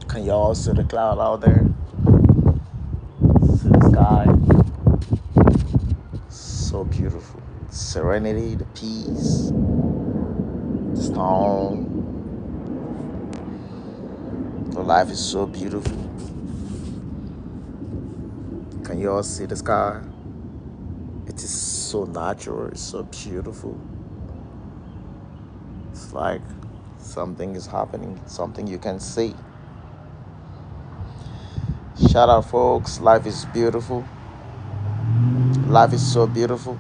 Can y'all see the cloud out there? See the sky? So beautiful. Serenity, the peace, the storm. The life is so beautiful. Can y'all see the sky? It is so natural. It's so beautiful. It's like something is happening, something you can see. Shout out, folks. Life is beautiful. Life is so beautiful.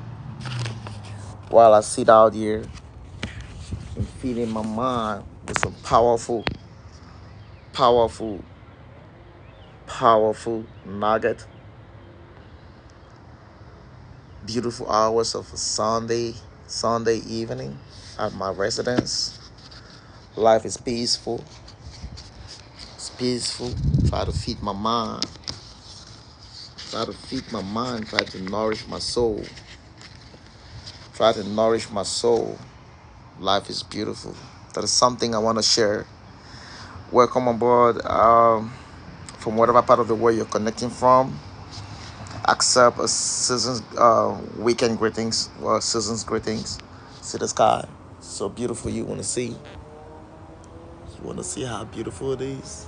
While I sit out here and feeding my mind with some powerful, powerful nugget. Beautiful hours of a Sunday evening at my residence. Life is peaceful. It's peaceful. Try to feed my mind. Try to feed my mind. Try to nourish my soul. Try to nourish my soul. Life is beautiful. That is something I want to share. Welcome on board. From whatever part of the world you're connecting from, accept a season's weekend greetings or season's greetings. See the sky. So beautiful. You want to see. You want to see how beautiful it is.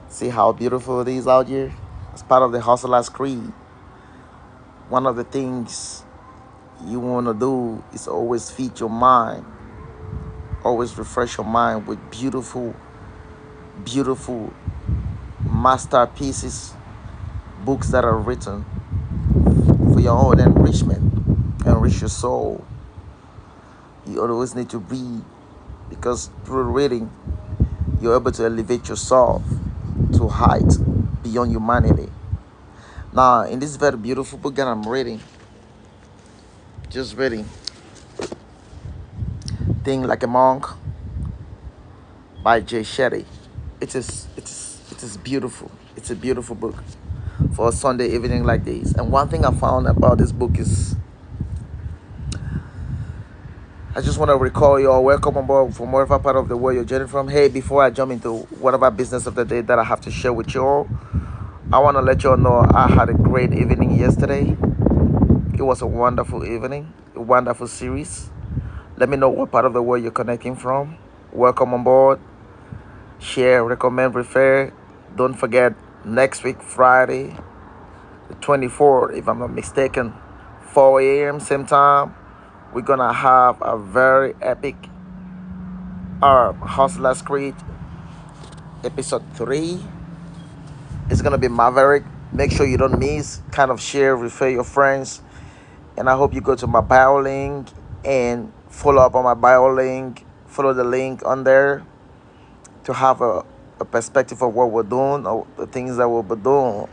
See how beautiful it is out here? As part of the Hustler's Creed, one of the things you want to do is always feed your mind, always refresh your mind with beautiful, beautiful masterpieces, books that are written for your own enrichment, enrich your soul. You always need to read because through reading, you're able to elevate yourself to heights beyond humanity. Now, in this very beautiful book that I'm reading, just reading, Think Like a Monk by Jay Shetty. It is beautiful. It's a beautiful book for a Sunday evening like this. And one thing I found about this book is I just want to recall you all, welcome on board from whatever part of the world you're joining from. Hey, before I jump into whatever business of the day that I have to share with you all, I want to let you all know I had a great evening yesterday. It was a wonderful evening, a wonderful series. Let me know what part of the world you're connecting from. Welcome on board. Share, recommend, refer. Don't forget, next week, Friday, the 24th, if I'm not mistaken, 4 a.m. same time, we're going to have a very epic Hustler's Creed episode 3. It's going to be Maverick. Make sure you don't miss. Kind of share, refer your friends. And I hope you go to my bio link and follow up on my bio link. Follow the link on there to have a perspective of what we're doing or the things that we'll be doing.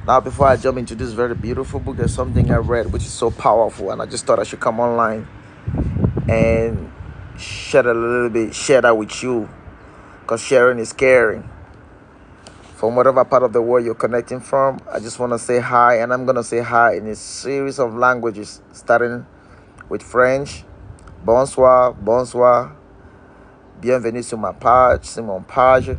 Now, before I jump into this very beautiful book, there's something I read which is so powerful, and I just thought I should come online and share that with you, because sharing is caring. From whatever part of the world you're connecting from, I just want to say hi, and I'm going to say hi in a series of languages, starting with French. Bonsoir, bonsoir. Bienvenue sur ma page, sur mon page.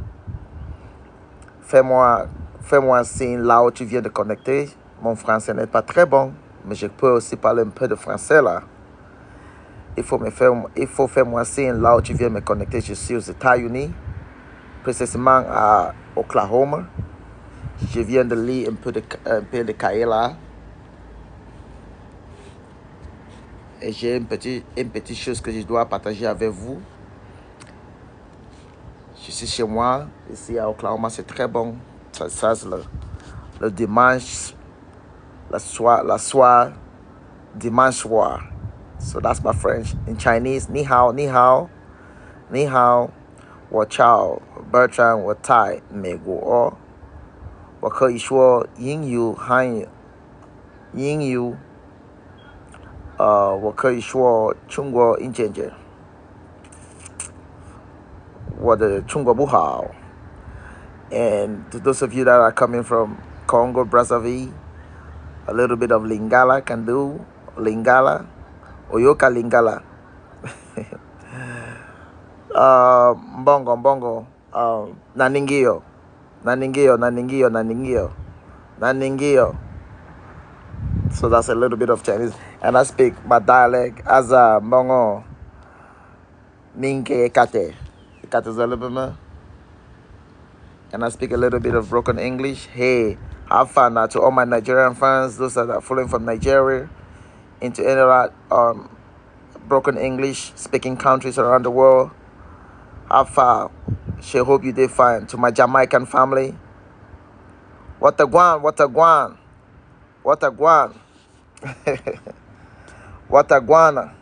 Fais-moi signe là où tu viens de connecter. Mon français n'est pas très bon, mais je peux aussi parler un peu de français là. Il faut faire moi signe là où tu viens me connecter. Je suis aux États-Unis, précisément à Oklahoma. Je viens de lire un peu de cahier là. Et j'ai une petite chose que je dois partager avec vous. Je suis chez moi, ici à Oklahoma, c'est très bon. Ça c'est le dimanche, dimanche soir. So that's my French. In Chinese, ni hao, ni hao, ni hao, wo chao, Bertrand, wo tai, me guo o. 我可以说英语、汉语、英语，我可以说中国一点点。我的中国不好。And to those of you that are coming from Congo, Brazzaville, a little bit of Lingala can do. Lingala, Oyoka Lingala. Mbongo. Naningio. So that's a little bit of Chinese. And I speak my dialect as a Mbongo. Ninke Ekate. Ekate Zalibima. And I speak a little bit of broken English. Hey, have fun now to all my Nigerian fans, those that are following from Nigeria, into any other broken English speaking countries around the world. Have fun. She hope you did fine. To my Jamaican family. What a guan. What a guana.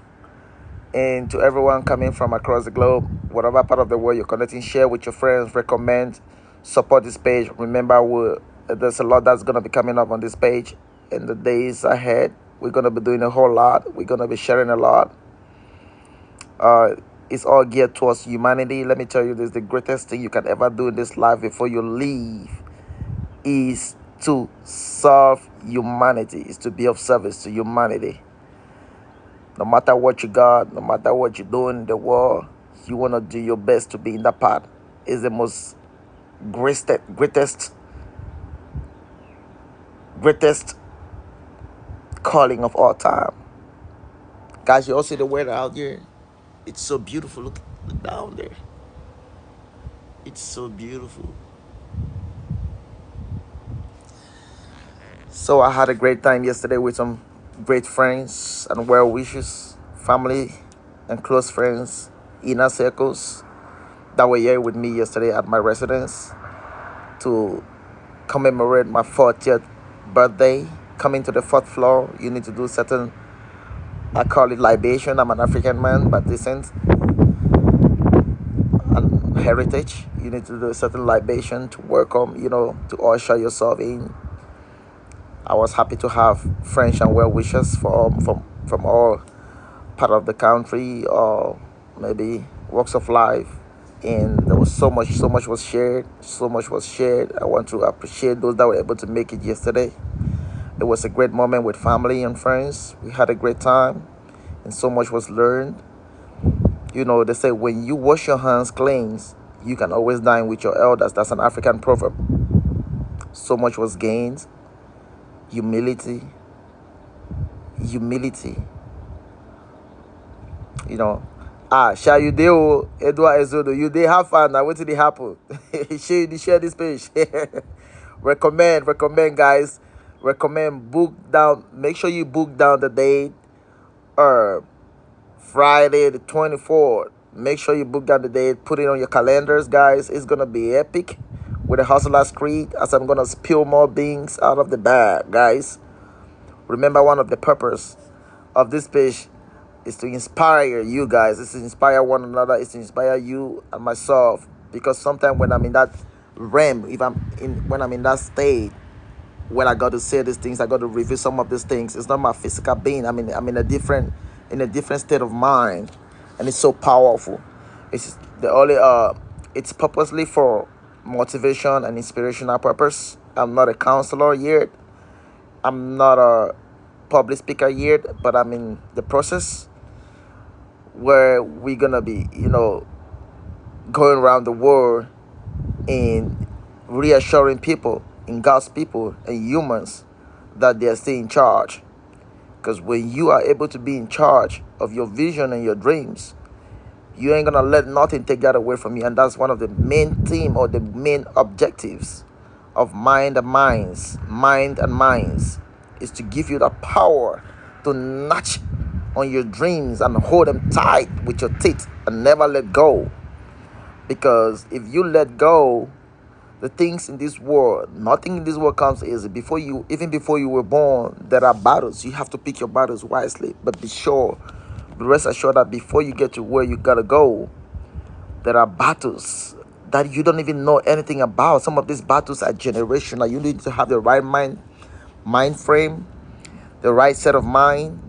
And to everyone coming from across the globe, whatever part of the world you're connecting, share with your friends, recommend, support this page. Remember, there's a lot that's going to be coming up on this page in the days ahead. We're going to be doing a whole lot. We're going to be sharing a lot. It's all geared towards humanity. Let me tell you this, the greatest thing you can ever do in this life before you leave is to serve humanity, is to be of service to humanity. No matter what you got, no matter what you're doing in the world, you want to do your best to be in that part. It's the most greatest calling of all time. Guys, you all see the weather out here? It's so beautiful. Look down there. It's so beautiful. So I had a great time yesterday with some great friends and well wishes, family and close friends, inner circles that were here with me yesterday at my residence to commemorate my 40th birthday. Coming to the 4th floor, you need to do certain, I call it libation. I'm an African man by descent and heritage. You need to do a certain libation to welcome, to usher yourself in. I was happy to have friends and well wishers from all part of the country or maybe walks of life. And there was so much was shared. I want to appreciate those that were able to make it yesterday. It was a great moment with family and friends. We had a great time and so much was learned. They say when you wash your hands clean, you can always dine with your elders. That's an African proverb. So much was gained. Humility. Shall you do Edward Ezodo? You they have fun now. What did it happen? share this page. recommend guys. Book down. Make sure you book down the date. Friday the 24th. Make sure you book down the date. Put it on your calendars, guys. It's gonna be epic with the Hustler's Creed as I'm gonna spill more beans out of the bag, guys. Remember, one of the purpose of this page is to inspire you guys. It's to inspire one another. It's to inspire you and myself. Because sometimes when I'm in that realm, when I'm in that state, when I got to say these things, I got to review some of these things. It's not my physical being. I'm in a different state of mind, and it's so powerful. It's it's purposely for motivation and inspirational purpose. I'm not a counselor yet. I'm not a public speaker yet, but I'm in the process where we're gonna be, going around the world and reassuring people and God's people and humans that they're still in charge. Because when you are able to be in charge of your vision and your dreams, you ain't gonna let nothing take that away from you. And that's one of the main theme or the main objectives of Mind and Minds, is to give you the power to notch on your dreams and hold them tight with your teeth and never let go. Because if you let go, the things in this world, nothing in this world comes easy. Even before you were born, there are battles. You have to pick your battles wisely. But be rest assured that before you get to where you gotta go, there are battles that you don't even know anything about. Some of these battles are generational. You need to have the right mind frame, the right set of mind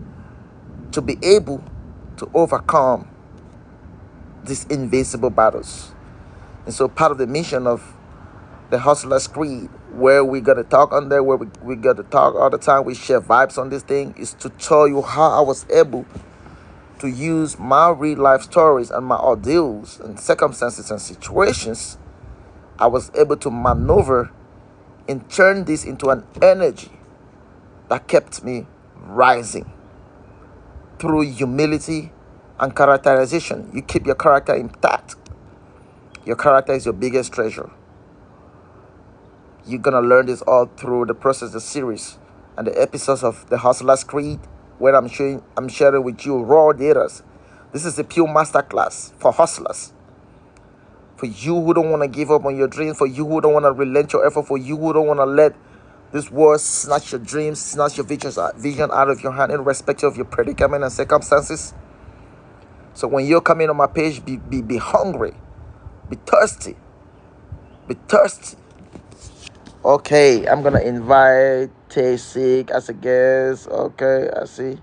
to be able to overcome these invincible battles. And so part of the mission of the Hustler's Creed, where we got to talk on there, where we got to talk all the time, we share vibes on this thing, is to tell you how I was able to use my real life stories and my ordeals and circumstances and situations, I was able to maneuver and turn this into an energy that kept me rising through humility and characterization. You keep your character intact. Your character is your biggest treasure. You're gonna learn this all through the process, the series, and the episodes of the Hustler's Creed, where I'm sharing with you raw data. This is a pure masterclass for hustlers. For you who don't want to give up on your dreams, for you who don't want to relent your effort, for you who don't want to let this world snatch your dreams, snatch your vision out of your hand, irrespective of your predicament and circumstances. So when you're coming on my page, be hungry, be thirsty, be thirsty. Okay, I'm gonna invite Tasik as a guest. Okay, I see.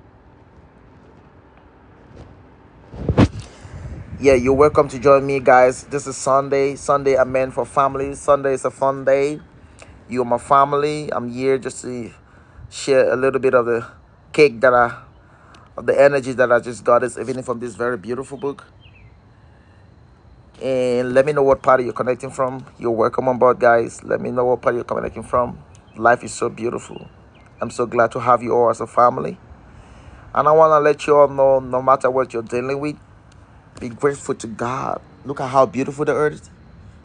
Yeah, you're welcome to join me, guys. This is Sunday. Sunday I meant for family. Sunday is a fun day. You're my family. I'm here just to share a little bit of the cake of the energy that I just got this evening from this very beautiful book. And let me know what party you're connecting from. You're welcome on board, guys. Let me know what party you're connecting from. Life is so beautiful. I'm so glad to have you all as a family. And I want to let you all know, no matter what you're dealing with, be grateful to God. Look at how beautiful the earth is.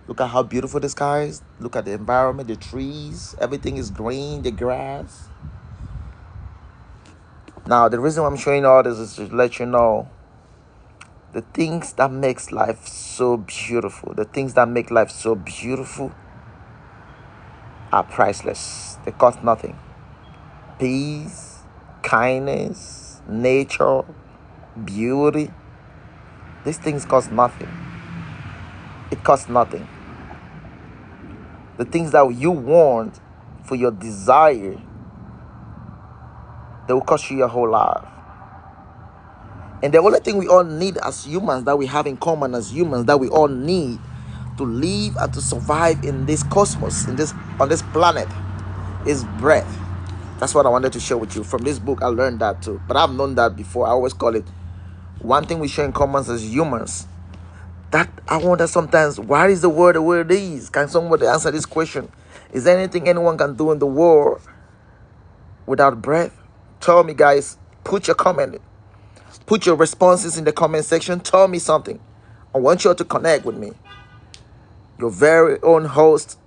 Look at how beautiful the sky is. Look at the environment, the trees. Everything is green, the grass. Now, the reason I'm showing all this is to let you know the things that makes life so beautiful. The things that make life so beautiful are priceless. They cost nothing. Peace, kindness, nature, beauty. These things cost nothing. It costs nothing. The things that you want for your desire, they will cost you your whole life. And the only thing we all need as humans, that we have in common as humans, that we all need to live and to survive in this cosmos, on this planet, is breath. That's what I wanted to share with you. From this book, I learned that too. But I've known that before. I always call it one thing we share in common as humans. That I wonder sometimes, why is the world the way it is? Can somebody answer this question? Is there anything anyone can do in the world without breath? Tell me, guys. Put your comment. Put your responses in the comment section. Tell me something. I want you all to connect with me. Your very own host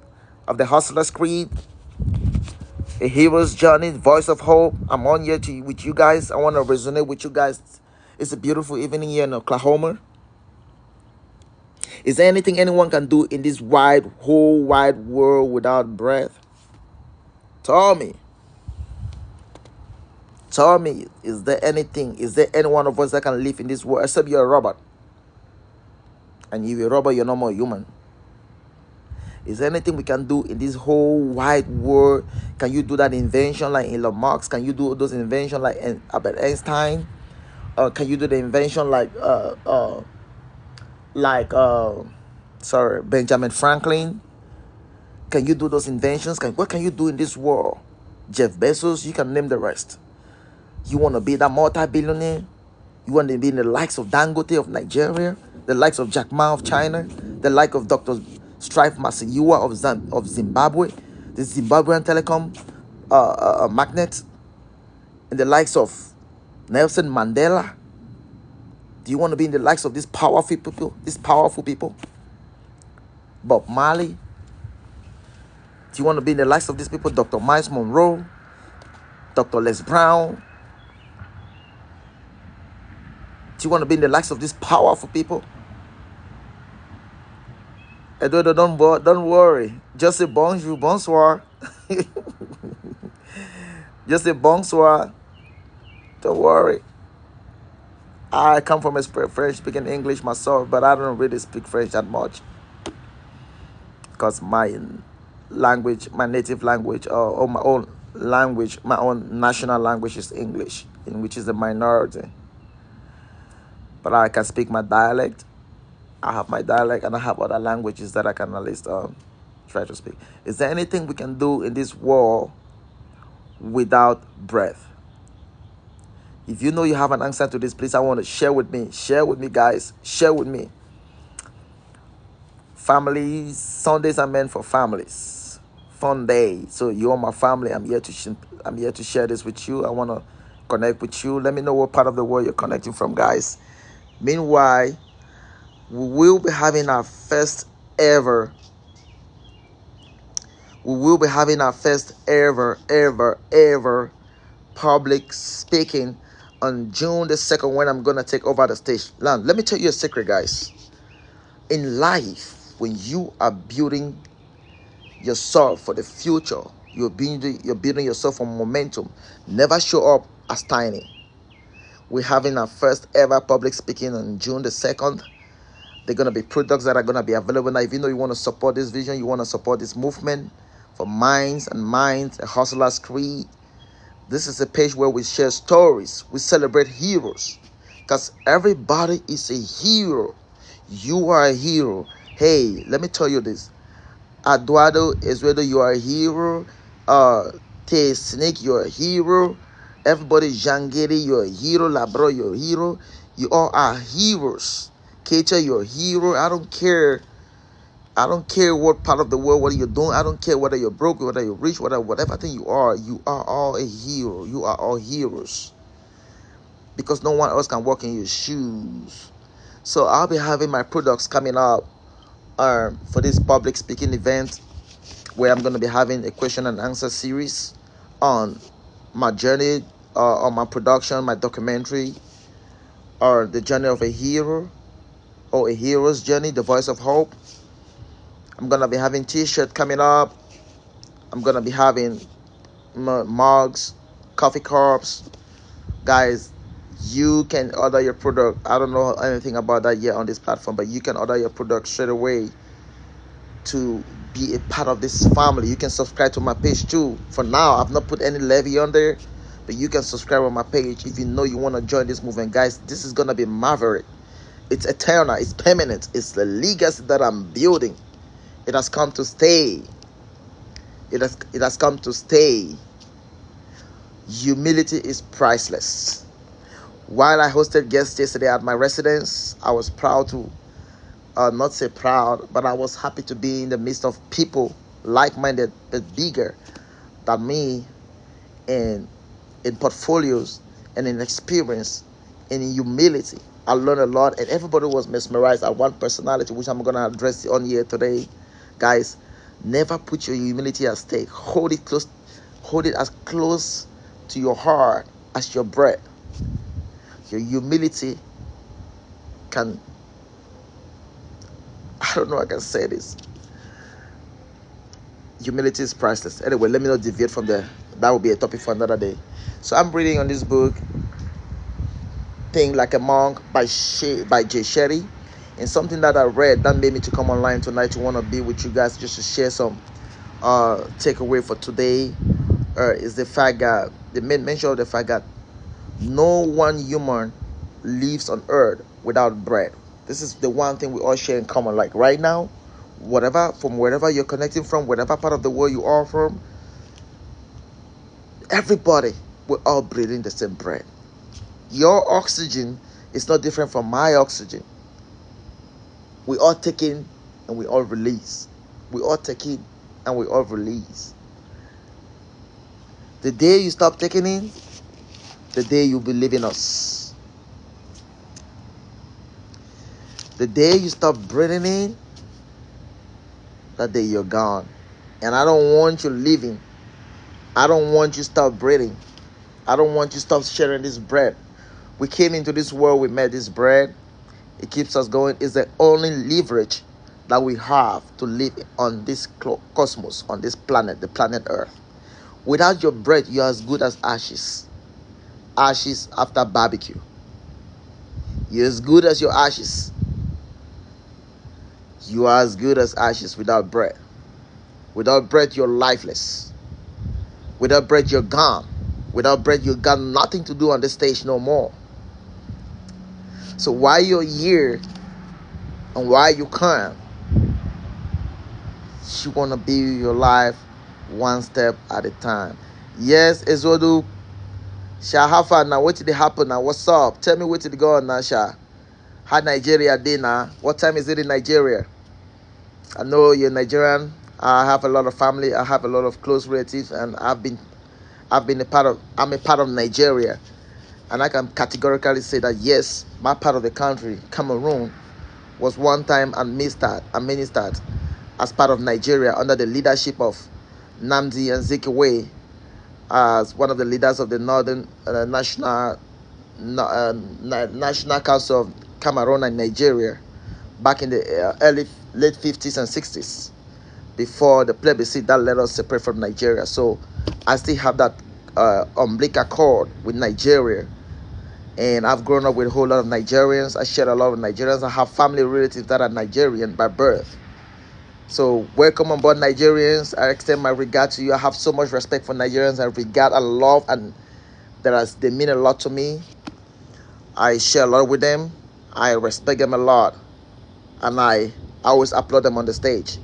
of the Hustler's Creed, a hero's journey, voice of hope. I'm on here with you guys. I want to resonate with you guys. It's a beautiful evening here in Oklahoma. Is there anything anyone can do in this whole wide world without breath? Tell me. Tell me, is there any one of us that can live in this world except you're a robot? And if you're a robot, you're no more human. Is there anything we can do in this whole wide world? Can you do that invention like Elon Musk? Can you do those inventions like Albert Einstein? Can you do the invention like Benjamin Franklin? Can you do those inventions? What can you do in this world? Jeff Bezos, you can name the rest. You want to be that multi-billionaire? You want to be in the likes of Dangote of Nigeria, the likes of Jack Ma of China, the like of Dr. Strive Masiyiwa of Zimbabwe, the Zimbabwean telecom magnate, and the likes of Nelson Mandela? Do you want to be in the likes of these powerful people? Bob Marley? Do you want to be in the likes of these people? Dr. Miles Monroe, Dr. Les Brown? Do you want to be in the likes of these powerful people? Eduardo, don't worry. Just say bonjour, bonsoir. Just say bonsoir. Don't worry. I come from a French speaking English myself, but I don't really speak French that much. Because my language, my native language, or my own language, my own national language is English, in which is the minority. But I can speak my dialect. I have my dialect, and I have other languages that I can at least try to speak. Is there anything we can do in this world without breath? If you know you have an answer to this, please, I want to share with me. Share with me, guys. Share with me. Families, Sundays are meant for families. Fun day. So you are my family. I'm here to share this with you. I want to connect with you. Let me know what part of the world you're connecting from, guys. Meanwhile, we will be having our first ever. We will be having our first ever public speaking on June the 2nd, when I'm gonna take over the stage. Now, let me tell you a secret, guys. In life, when you are building yourself for the future, you're building yourself for momentum. Never show up as tiny. We're having our first ever public speaking on June the 2nd. They're gonna be products that are gonna be available now. If you know you want to support this vision, you want to support this movement for minds, a hustler's creed. This is a page where we share stories. We celebrate heroes. Because everybody is a hero. You are a hero. Hey, let me tell you this. Eduardo Eswedo, you are a hero. Tay Snake, you're a hero. Everybody, Jangiri, you're a hero. Labro, you're a hero. You all are heroes. Keita, you're a hero. I don't care what part of the world, what you're doing. I don't care whether you're broke, whether you're rich, whatever thing you are all a hero. You are all heroes. Because no one else can walk in your shoes. So I'll be having my products coming up for this public speaking event, where I'm going to be having a question and answer series on my journey, on my production, my documentary, or the journey of a hero, or a hero's journey, the voice of hope. I'm going to be having t-shirts coming up. I'm going to be having mugs, coffee cups. Guys, you can order your product. I don't know anything about that yet on this platform, but you can order your product straight away to be a part of this family. You can subscribe to my page too. For now, I've not put any levy on there, but you can subscribe on my page if you know you want to join this movement. Guys, this is going to be maverick. It's eternal. It's permanent. It's the legacy that I'm building. It has come to stay. It has come to stay. Humility is priceless. While I hosted guests yesterday at my residence, I was proud to, not say proud, but I was happy to be in the midst of people like-minded but bigger than me, and in portfolios and in experience and in humility. I learned a lot, and everybody was mesmerized at one personality, which I'm going to address on here today. Guys, never put your humility at stake. Hold it as close to your heart as your breath. Your humility can, I don't know how I can say this. Humility is priceless. Anyway, let me not deviate from there. That will be a topic for another day. So I'm reading on this book, Think Like a Monk by Jay Shetty. And something that I read that made me to come online tonight to want to be with you guys, just to share some takeaway for today, is the fact that the mention of the fact that no one human lives on earth without bread. This is the one thing we all share in common. Like right now, wherever you're connecting from, whatever part of the world you are from, everybody, we're all breathing the same bread. Your oxygen is not different from my oxygen. We all take in and we all release. We all take in and we all release. The day you stop taking in, the day you'll be leaving us. The day you stop breathing in, that day you're gone. And I don't want you leaving. I don't want you stop breathing. I don't want you stop sharing this bread. We came into this world, we met this bread. It keeps us going. It's the only leverage that we have to live on this cosmos, on this planet, the planet Earth. Without your bread, you're as good as ashes. Ashes after barbecue. You're as good as your ashes. You are as good as ashes without bread. Without bread, you're lifeless. Without bread, you're gone. Without bread, you got nothing to do on this stage no more. So while you're here and while you can, you want to build your life one step at a time. Yes, Ezodu, Sha, how far now? What did it happen now? What's up? Tell me what did it go on now, Sha? How Nigeria did now? What time is it in Nigeria? I know you're Nigerian. I have a lot of family. I have a lot of close relatives, and I'm a part of Nigeria, and I can categorically say that yes, my part of the country, Cameroon, was one time administered as part of Nigeria under the leadership of Nnamdi Azikiwe as one of the leaders of the Northern National Council of Cameroon and Nigeria back in the late 50s and 60s, before the plebiscite that let us separate from Nigeria. So I still have that umbilical cord with Nigeria, and I've grown up with a whole lot of Nigerians. I share a lot of Nigerians. I have family relatives that are Nigerian by birth. So welcome on board, Nigerians. I extend my regard to you. I have so much respect for Nigerians. I regard and love, and they mean a lot to me. I share a lot with them. I respect them a lot, and I always applaud them on the stage.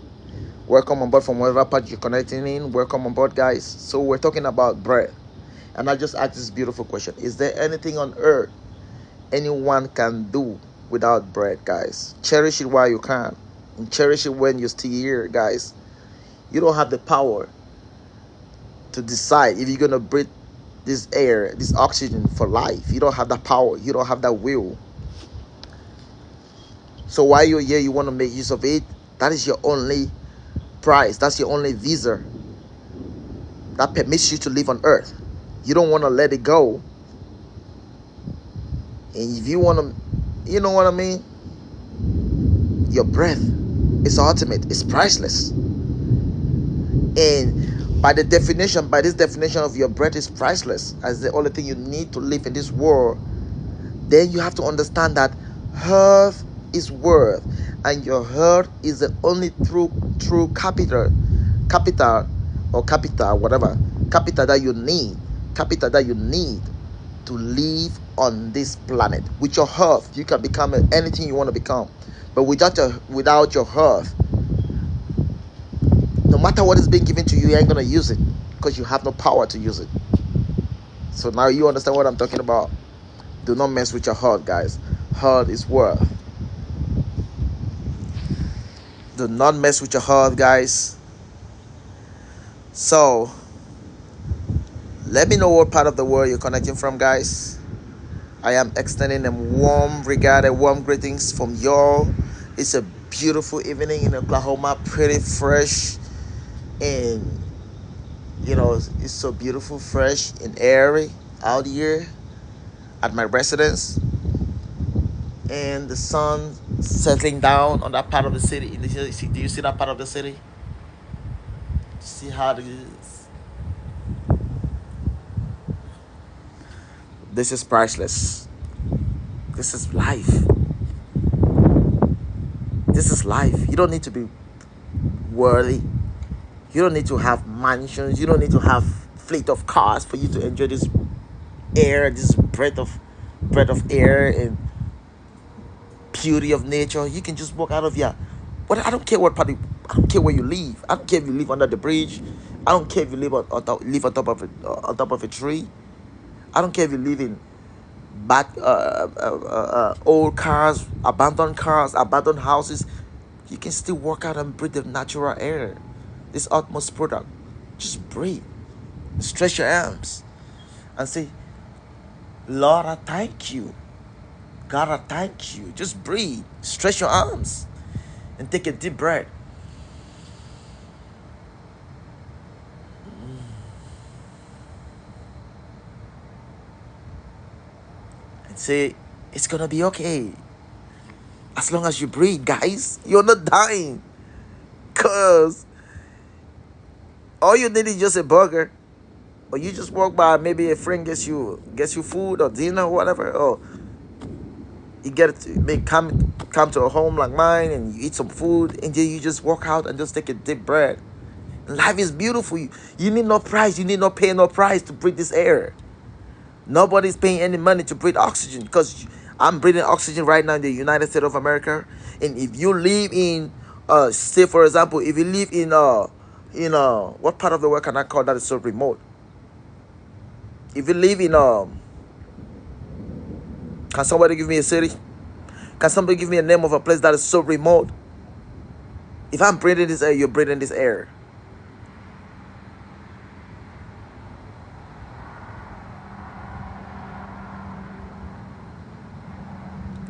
Welcome on board from wherever part you're connecting in. Welcome on board, guys. So we're talking about bread, and I just asked this beautiful question: is there anything on earth anyone can do without bread, guys? Cherish it while you can, and cherish it when you're still here, guys. You don't have the power to decide if you're gonna breathe this air, this oxygen for life. You don't have that power. You don't have that will. So while you're here, you want to make use of it. That is your only prize. That's your only visa that permits you to live on earth. You don't want to let it go. And if you want to, you know what I mean? Your breath is ultimate. It's priceless. And by this definition of your breath is priceless, as the only thing you need to live in this world, then you have to understand that earth is worth, and your heart is the only true capital that you need to live on this planet. With your heart, you can become anything you want to become, but without your heart, no matter what is being given to you, you ain't gonna use it, because you have no power to use it. So now you understand what I'm talking about. Do not mess with your heart, guys. Heart is worth. Do not mess with your heart, guys. So let me know what part of the world you're connecting from, guys. I am extending them warm regard and warm greetings from y'all. It's a beautiful evening in Oklahoma, pretty fresh, and it's so beautiful, fresh and airy out here at my residence, and the sun settling down on that part of the city. Do you see that part of the city? See how it is? This is priceless. This is life. This is life. You don't need to be worthy. You don't need to have mansions. You don't need to have fleet of cars for you to enjoy this air, this breath of air and beauty of nature. You can just walk out of here. But I don't care what party. I don't care where you live. I don't care if you live under the bridge. I don't care if you live on top of a tree. I don't care if you live in old cars, abandoned houses. You can still walk out and breathe the natural air, this utmost product. Just breathe, stretch your arms, and say, Lord, I thank you. God, I thank you. Just breathe, stretch your arms, and take a deep breath. And say, it's gonna be okay. As long as you breathe, guys, you're not dying. Cause all you need is just a burger, or you just walk by, maybe a friend gets you food or dinner or whatever, or you come to a home like mine and you eat some food, and then you just walk out and just take a deep breath. Life is beautiful. You need no price. You need no pay no price to breathe this air. Nobody's paying any money to breathe oxygen, because I'm breathing oxygen right now in the United States of America. And if you live in, say for example, if you live in what part of the world can I call that is so remote? If you live in can somebody give me a city? Can somebody give me a name of a place that is so remote? If I'm breathing this air, you're breathing this air.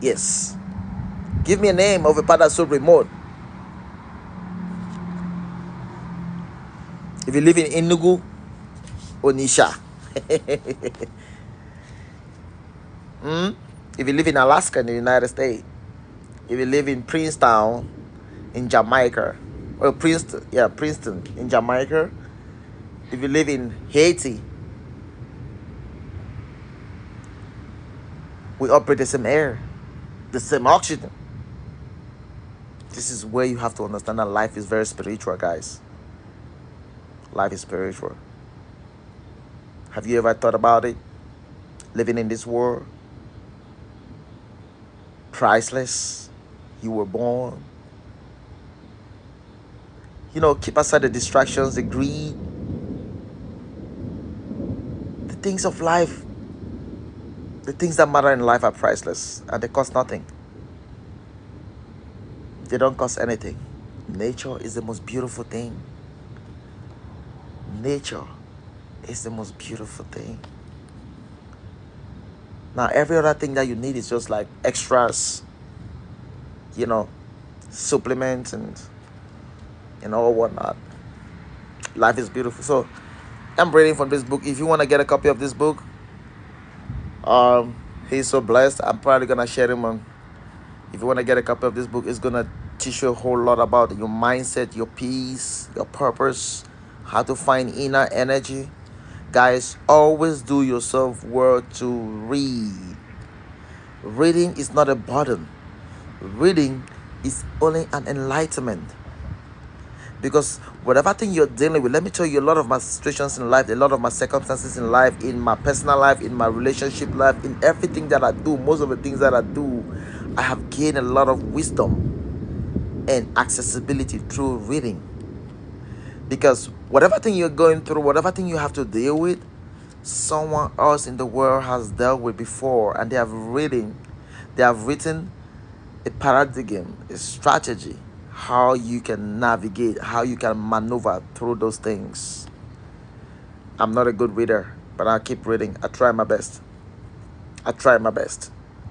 Yes. Give me a name of a part that's so remote. If you live in Enugu, Onisha. If you live in Alaska in the United States. If you live in Princeton in Jamaica. Or Princeton in Jamaica. If you live in Haiti, we operate the same air, the same oxygen. This is where you have to understand that life is very spiritual, guys. Life is spiritual. Have you ever thought about it? Living in this world, priceless. You were born. Keep aside the distractions, the greed, the things of life. The things that matter in life are priceless and they cost nothing. They don't cost anything. Nature is the most beautiful thing. Nature is the most beautiful thing. Now, every other thing that you need is just like extras, supplements and all whatnot. Life is beautiful. So, I'm reading from this book. If you want to get a copy of this book, he's so blessed. I'm probably gonna share him on. If you want to get a copy of this book, it's gonna teach you a whole lot about your mindset, your peace, your purpose, how to find inner energy. Guys, always do yourself work to read. Reading is not a burden. Reading is only an enlightenment. Because whatever thing you're dealing with, let me tell you, a lot of my situations in life, a lot of my circumstances in life, in my personal life, in my relationship life, in everything that I do, most of the things that I do, I have gained a lot of wisdom and accessibility through reading. Because whatever thing you're going through, whatever thing you have to deal with, someone else in the world has dealt with before, and they have written a paradigm, a strategy, how you can navigate, how you can maneuver through those things. I'm not a good reader, but I keep reading. I try my best.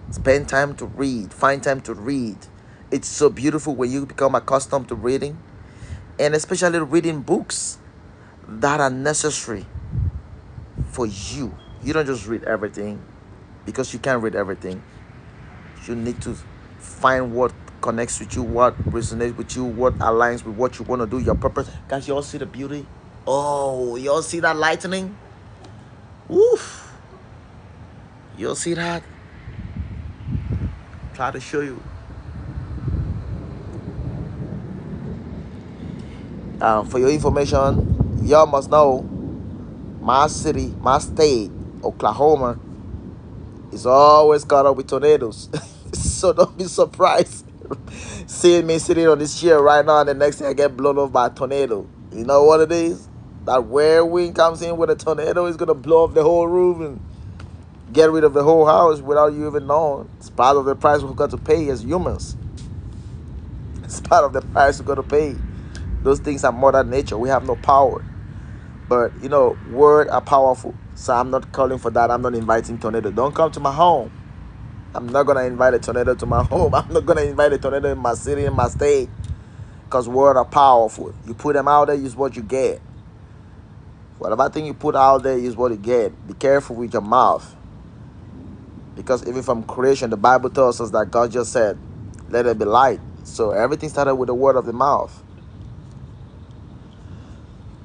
Spend time to read. Find time to read. It's so beautiful when you become accustomed to reading, and especially reading books that are necessary for you. You don't just read everything, because you can't read everything. You need to find what connects with you, what resonates with you, what aligns with what you want to do, your purpose. Guys, you all see the beauty? Oh, you all see that lightning? Woof. You all see that? Try to show you. For your information, y'all must know my city, my state, Oklahoma, is always caught up with tornadoes. So don't be surprised seeing me sitting on this chair right now and the next thing I get blown off by a tornado. You know what it is? That whirlwind comes in with a tornado is going to blow off the whole roof and get rid of the whole house without you even knowing. It's part of the price we've got to pay as humans. It's part of the price we've got to pay. Those things are Mother Nature. We have no power. But, words are powerful. So I'm not calling for that. I'm not inviting tornado. Don't come to my home. I'm not going to invite a tornado to my home. I'm not going to invite a tornado in my city, in my state. Because words are powerful. You put them out there, is what you get. Whatever thing you put out there is what you get. Be careful with your mouth. Because even from creation, the Bible tells us that God just said, let there be light. So everything started with the word of the mouth.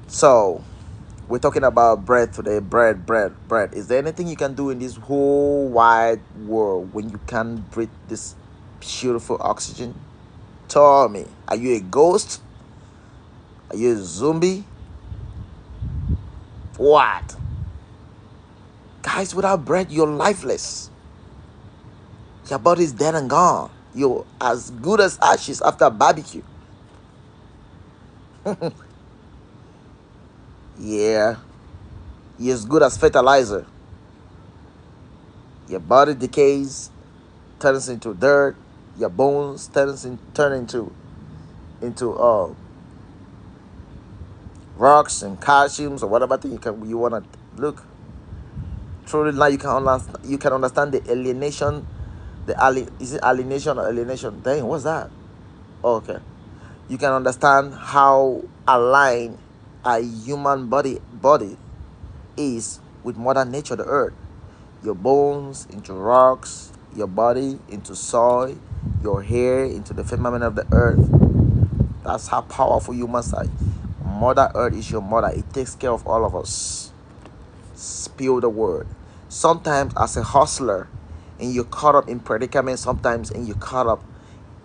So we're talking about bread today. Bread. Is there anything you can do in this whole wide world when you can't breathe this beautiful oxygen? Tell me, are you a ghost? Are you a zombie? What? Guys, without bread, you're lifeless. Your body's dead and gone. You're as good as ashes after a barbecue. Yeah. You're as good as fertilizer. Your body decays, turns into dirt. Your bones turn into rocks and calciums or whatever thing you wanna look. Truly, now you can understand the alienation. Is it alienation or alienation? Dang, what's that? Oh, okay. You can understand how aligned a human body is with Mother Nature, the earth. Your bones into rocks, your body into soil, your hair into the firmament of the earth. That's how powerful humans are. Mother Earth is your mother. It takes care of all of us. Spill the word. Sometimes as a hustler and you're caught up in predicament sometimes and you're caught up,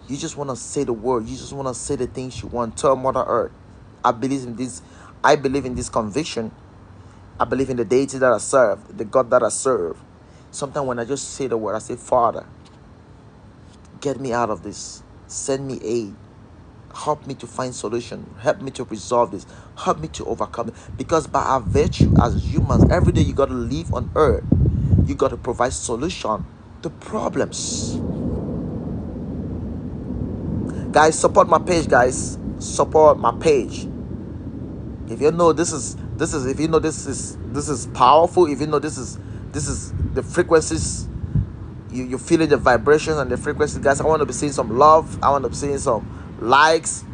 you just want to say the word. You just want to say the things you want. Tell Mother Earth. I believe in this. I believe in this conviction. I believe in the deity that I serve, the God that I serve. Sometimes when I just say the word, I say, Father, get me out of this. Send me aid. Help me to find solution. Help me to resolve this. Help me to overcome it. Because by our virtue as humans, every day you got to live on earth. You got to provide solution to problems. Guys, support my page, guys. Support my page. If you know this is if you know this is powerful, if you know this is the frequencies, you're feeling the vibrations and the frequencies, guys. I want to be seeing some love. I want to be seeing some likes.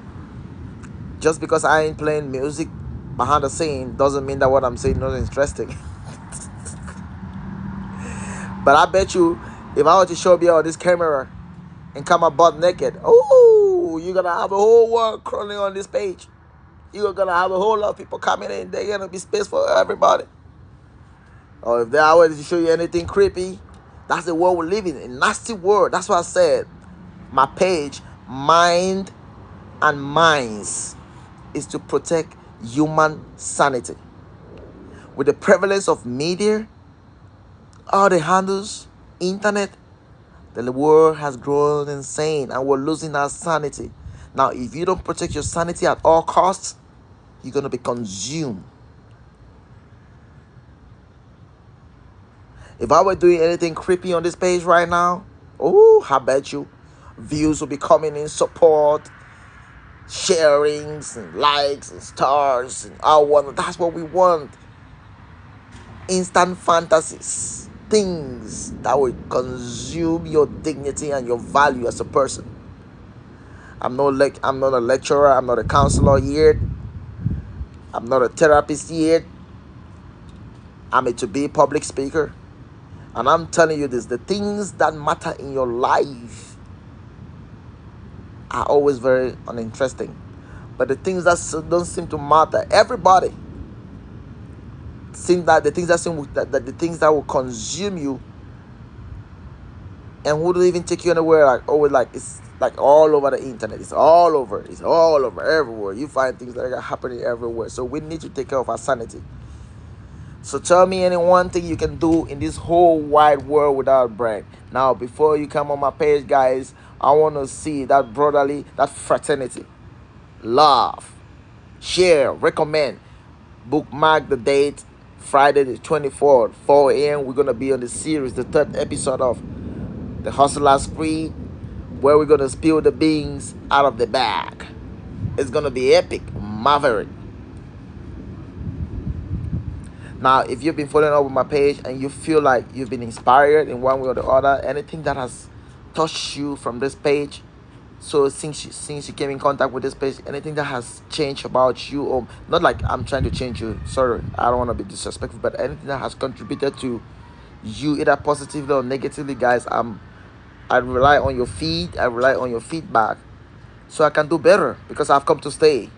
Just because I ain't playing music behind the scene doesn't mean that what I'm saying is not interesting. But I bet you, if I were to show you on this camera and come up butt naked, oh, you're gonna have a whole world crawling on this page. You're gonna have a whole lot of people coming in. There's gonna be space for everybody. Or if I were to show you anything creepy, that's the world we live in. A nasty world. That's what I said. My page, Mind and Minds, is to protect human sanity. With the prevalence of media, all the handles, internet, the world has grown insane and we're losing our sanity. Now, if you don't protect your sanity at all costs, you're going to be consumed. If I were doing anything creepy on this page right now, oh, I bet you views will be coming in, support, sharings and likes and stars and that's what we want. Instant fantasies, things that will consume your dignity and your value as a person. I'm not a lecturer, I'm not a counselor yet, I'm not a therapist yet. I'm a to-be public speaker. And I'm telling you this, the things that matter in your life are always very uninteresting. But the things that don't seem to matter, everybody think that the things that will consume you and wouldn't even take you anywhere, it's like all over the internet. It's all over everywhere. You find things that are happening everywhere. So we need to take care of our sanity. So tell me any one thing you can do in this whole wide world without bread. Now, before you come on my page, guys, I want to see that brotherly, that fraternity. Love, share, recommend, bookmark the date, Friday the 24th, 4 a.m. We're going to be on the series, the third episode of The Hustler's Creed, where we're going to spill the beans out of the bag. It's going to be epic, maverick. Now, if you've been following up with my page and you feel like you've been inspired in one way or the other, anything that has touched you from this page, so since you came in contact with this page, anything that has changed about you, or not like I'm trying to change you, sorry, I don't want to be disrespectful, but anything that has contributed to you, either positively or negatively, guys, I rely on your feed, I rely on your feedback, so I can do better, because I've come to stay.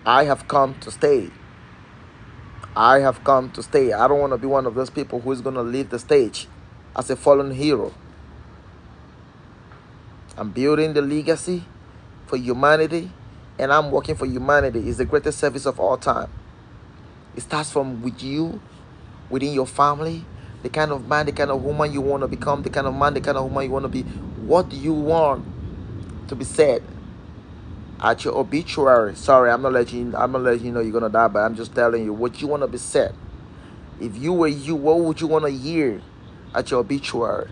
I have come to stay. I don't want to be one of those people who is going to leave the stage as a fallen hero. I'm building the legacy for humanity, and I'm working for humanity. It's the greatest service of all time. It starts from with you, within your family, the kind of man, the kind of woman you want to become, the kind of man, the kind of woman you want to be. What do you want to be said at your obituary? Sorry, I'm not letting you know you're gonna die, but I'm just telling you what you want to be said. If you were you, what would you want to hear at your obituary?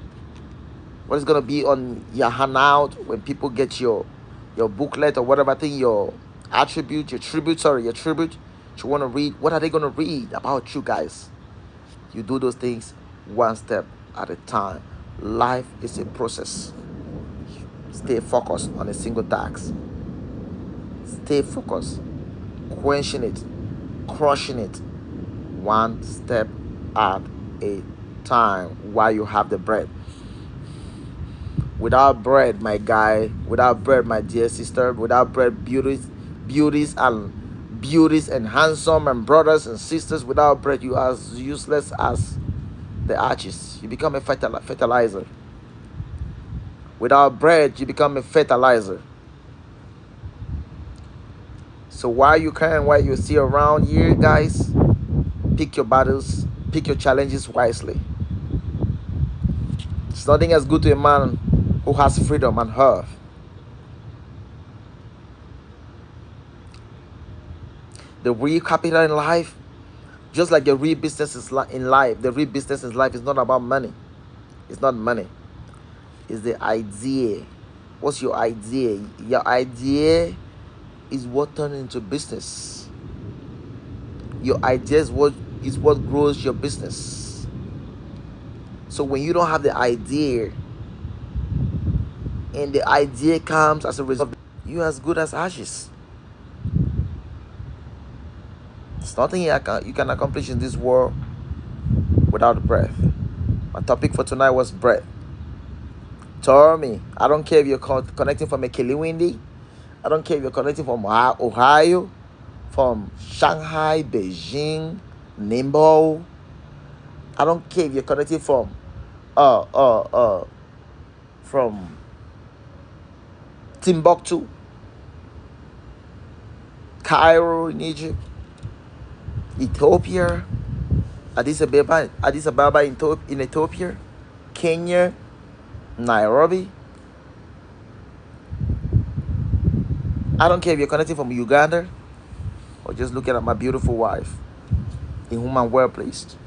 What is going to be on your handout when people get your booklet or whatever thing, your tribute you want to read? What are they going to read about you guys? You do those things one step at a time. Life is a process. Stay focused on a single task. Stay focused, quenching it, crushing it, one step at a time while you have the bread. Without bread, my guy, without bread, my dear sister, without bread, beauties and handsome and brothers and sisters, without bread, you are as useless as the arches. You become a fertilizer. Without bread, you become a fertilizer. So while you're still around here, guys, pick your battles, pick your challenges wisely. There's nothing as good to a man who has freedom on earth. The real capital in life, just like the real business in life, the real business in life is not about money. It's not money. It's the idea. What's your idea? Your idea is what turns into business. Your idea is what grows your business. So when you don't have the idea, and the idea comes as a result, you're as good as ashes. There's nothing you can accomplish in this world without breath. My topic for tonight was breath. Tell me, I don't care if you're connecting from Ekeliwindi. I don't care if you're connecting from Ohio, from Shanghai, Beijing, Ningbo. I don't care if you're connecting from Timbuktu, Cairo in Egypt, Ethiopia, Addis Ababa in Ethiopia, Kenya, Nairobi. I don't care if you're connecting from Uganda or just looking at my beautiful wife in whom I'm well placed.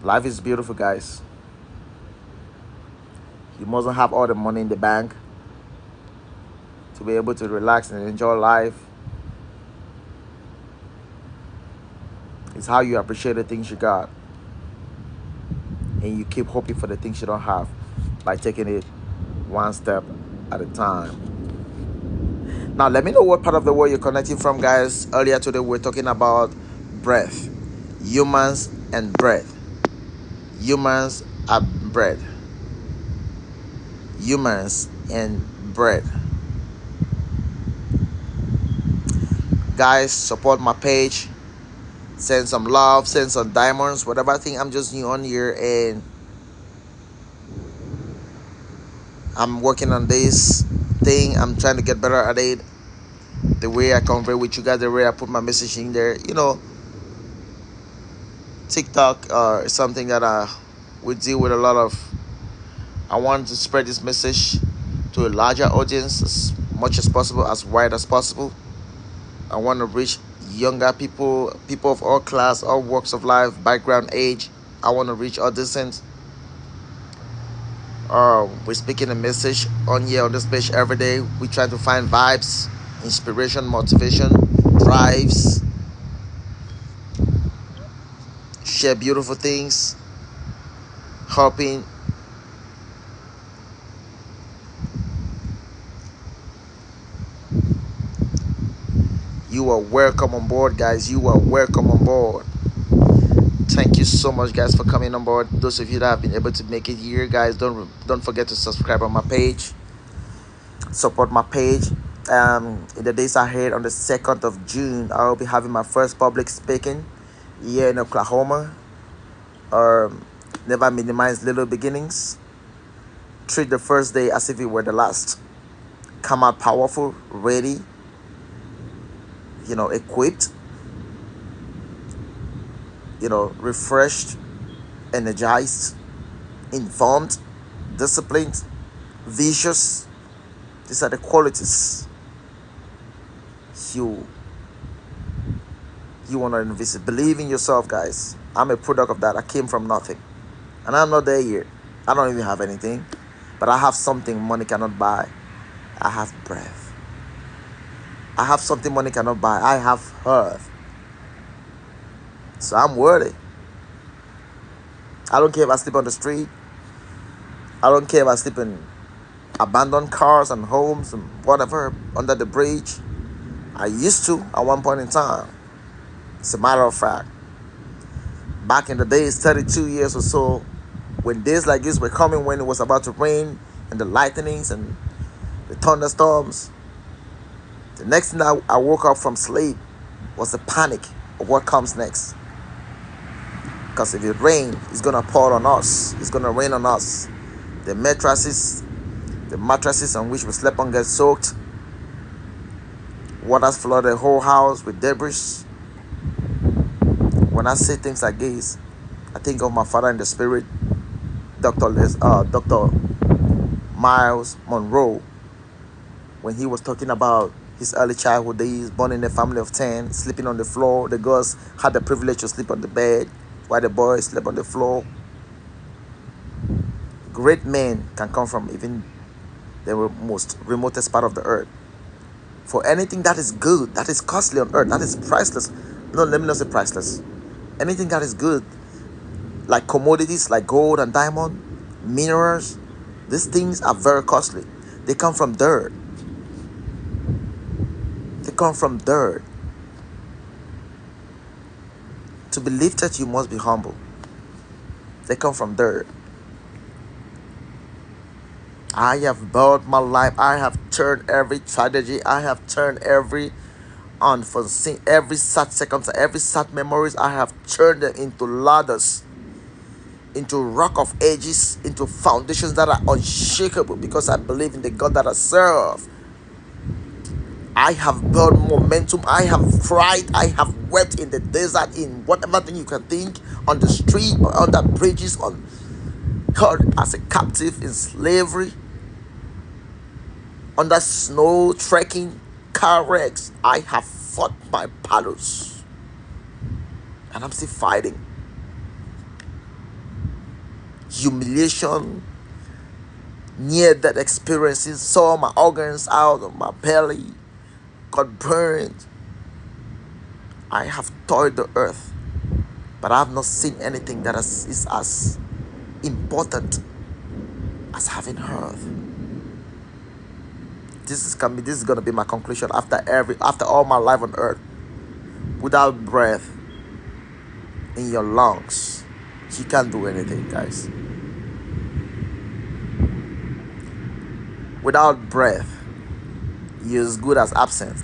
Life is beautiful, guys. You mustn't have all the money in the bank to be able to relax and enjoy life. It's how you appreciate the things you got, and you keep hoping for the things you don't have by taking it one step at a time. Now, let me know what part of the world you're connecting from, guys. Earlier today, we were talking about breath. Humans and breath. Humans are bread. Humans and bread. Guys, support my page. Send some love, send some diamonds, whatever. I think I'm just new on here and I'm working on this thing. I'm trying to get better at it. The way I convey with you guys, the way I put my message in there. TikTok is something that we deal with a lot of. I want to spread this message to a larger audience as much as possible, as wide as possible. I want to reach younger people of all class, all walks of life, background, age. I want to reach all distance. We're speaking a message on this page every day. We try to find vibes, inspiration, motivation, drives, share beautiful things, helping. You are welcome on board, guys. You are welcome on board. Thank you so much, guys, for coming on board. Those of you that have been able to make it here, guys, don't forget to subscribe on my page. Support my page. In the days ahead, on the 2nd of June, I will be having my first public speaking here in Oklahoma. Never minimize little beginnings. Treat the first day as if it were the last. Come out powerful, ready, equipped, refreshed, energized, informed, disciplined, vicious. These are the qualities you want to invest. Believe in yourself, guys. I'm a product of that. I came from nothing, and I'm not there yet. I don't even have anything, but I have something money cannot buy. I have breath. I have something money cannot buy. I have earth. So I'm worthy. I don't care if I sleep on the street. I don't care if I sleep in abandoned cars and homes and whatever under the bridge. I used to at one point in time. It's a matter of fact. Back in the days, 32 years or so, when days like this were coming, when it was about to rain and the lightnings and the thunderstorms, the next thing I woke up from sleep was the panic of what comes next. Because if it rains, it's going to pour on us. It's going to rain on us. The mattresses on which we slept on get soaked. Waters flood the whole house with debris. When I say things like this, I think of my father in the spirit, Dr. Miles Monroe, when he was talking about his early childhood days, born in a family of 10, sleeping on the floor. The girls had the privilege to sleep on the bed, while the boys slept on the floor. Great men can come from even the most remotest part of the earth. For anything that is good, that is costly on earth, that is priceless. No, let me not say priceless. Anything that is good, like commodities like gold and diamond, minerals, these things are very costly. They come from dirt. They come from dirt. To be lifted, you must be humble. They come from dirt. I have built my life. I have turned every tragedy. I have turned every unforeseen, every sad circumstance, every sad memories. I have turned them into ladders, into rock of ages, into foundations that are unshakable because I believe in the God that I serve. I have built momentum. I have cried. I have wept in the desert, in whatever thing you can think, on the street, on the bridges, on held as a captive in slavery, under snow, trekking, car wrecks. I have fought my battles, and I'm still fighting. Humiliation, near-death experiences, saw my organs out of my belly, got burned. I have toiled the earth, but I have not seen anything that is as important as having earth. This is gonna be my conclusion after all my life on earth. Without breath in your lungs, you can't do anything, guys. Without breath, you're as good as absent.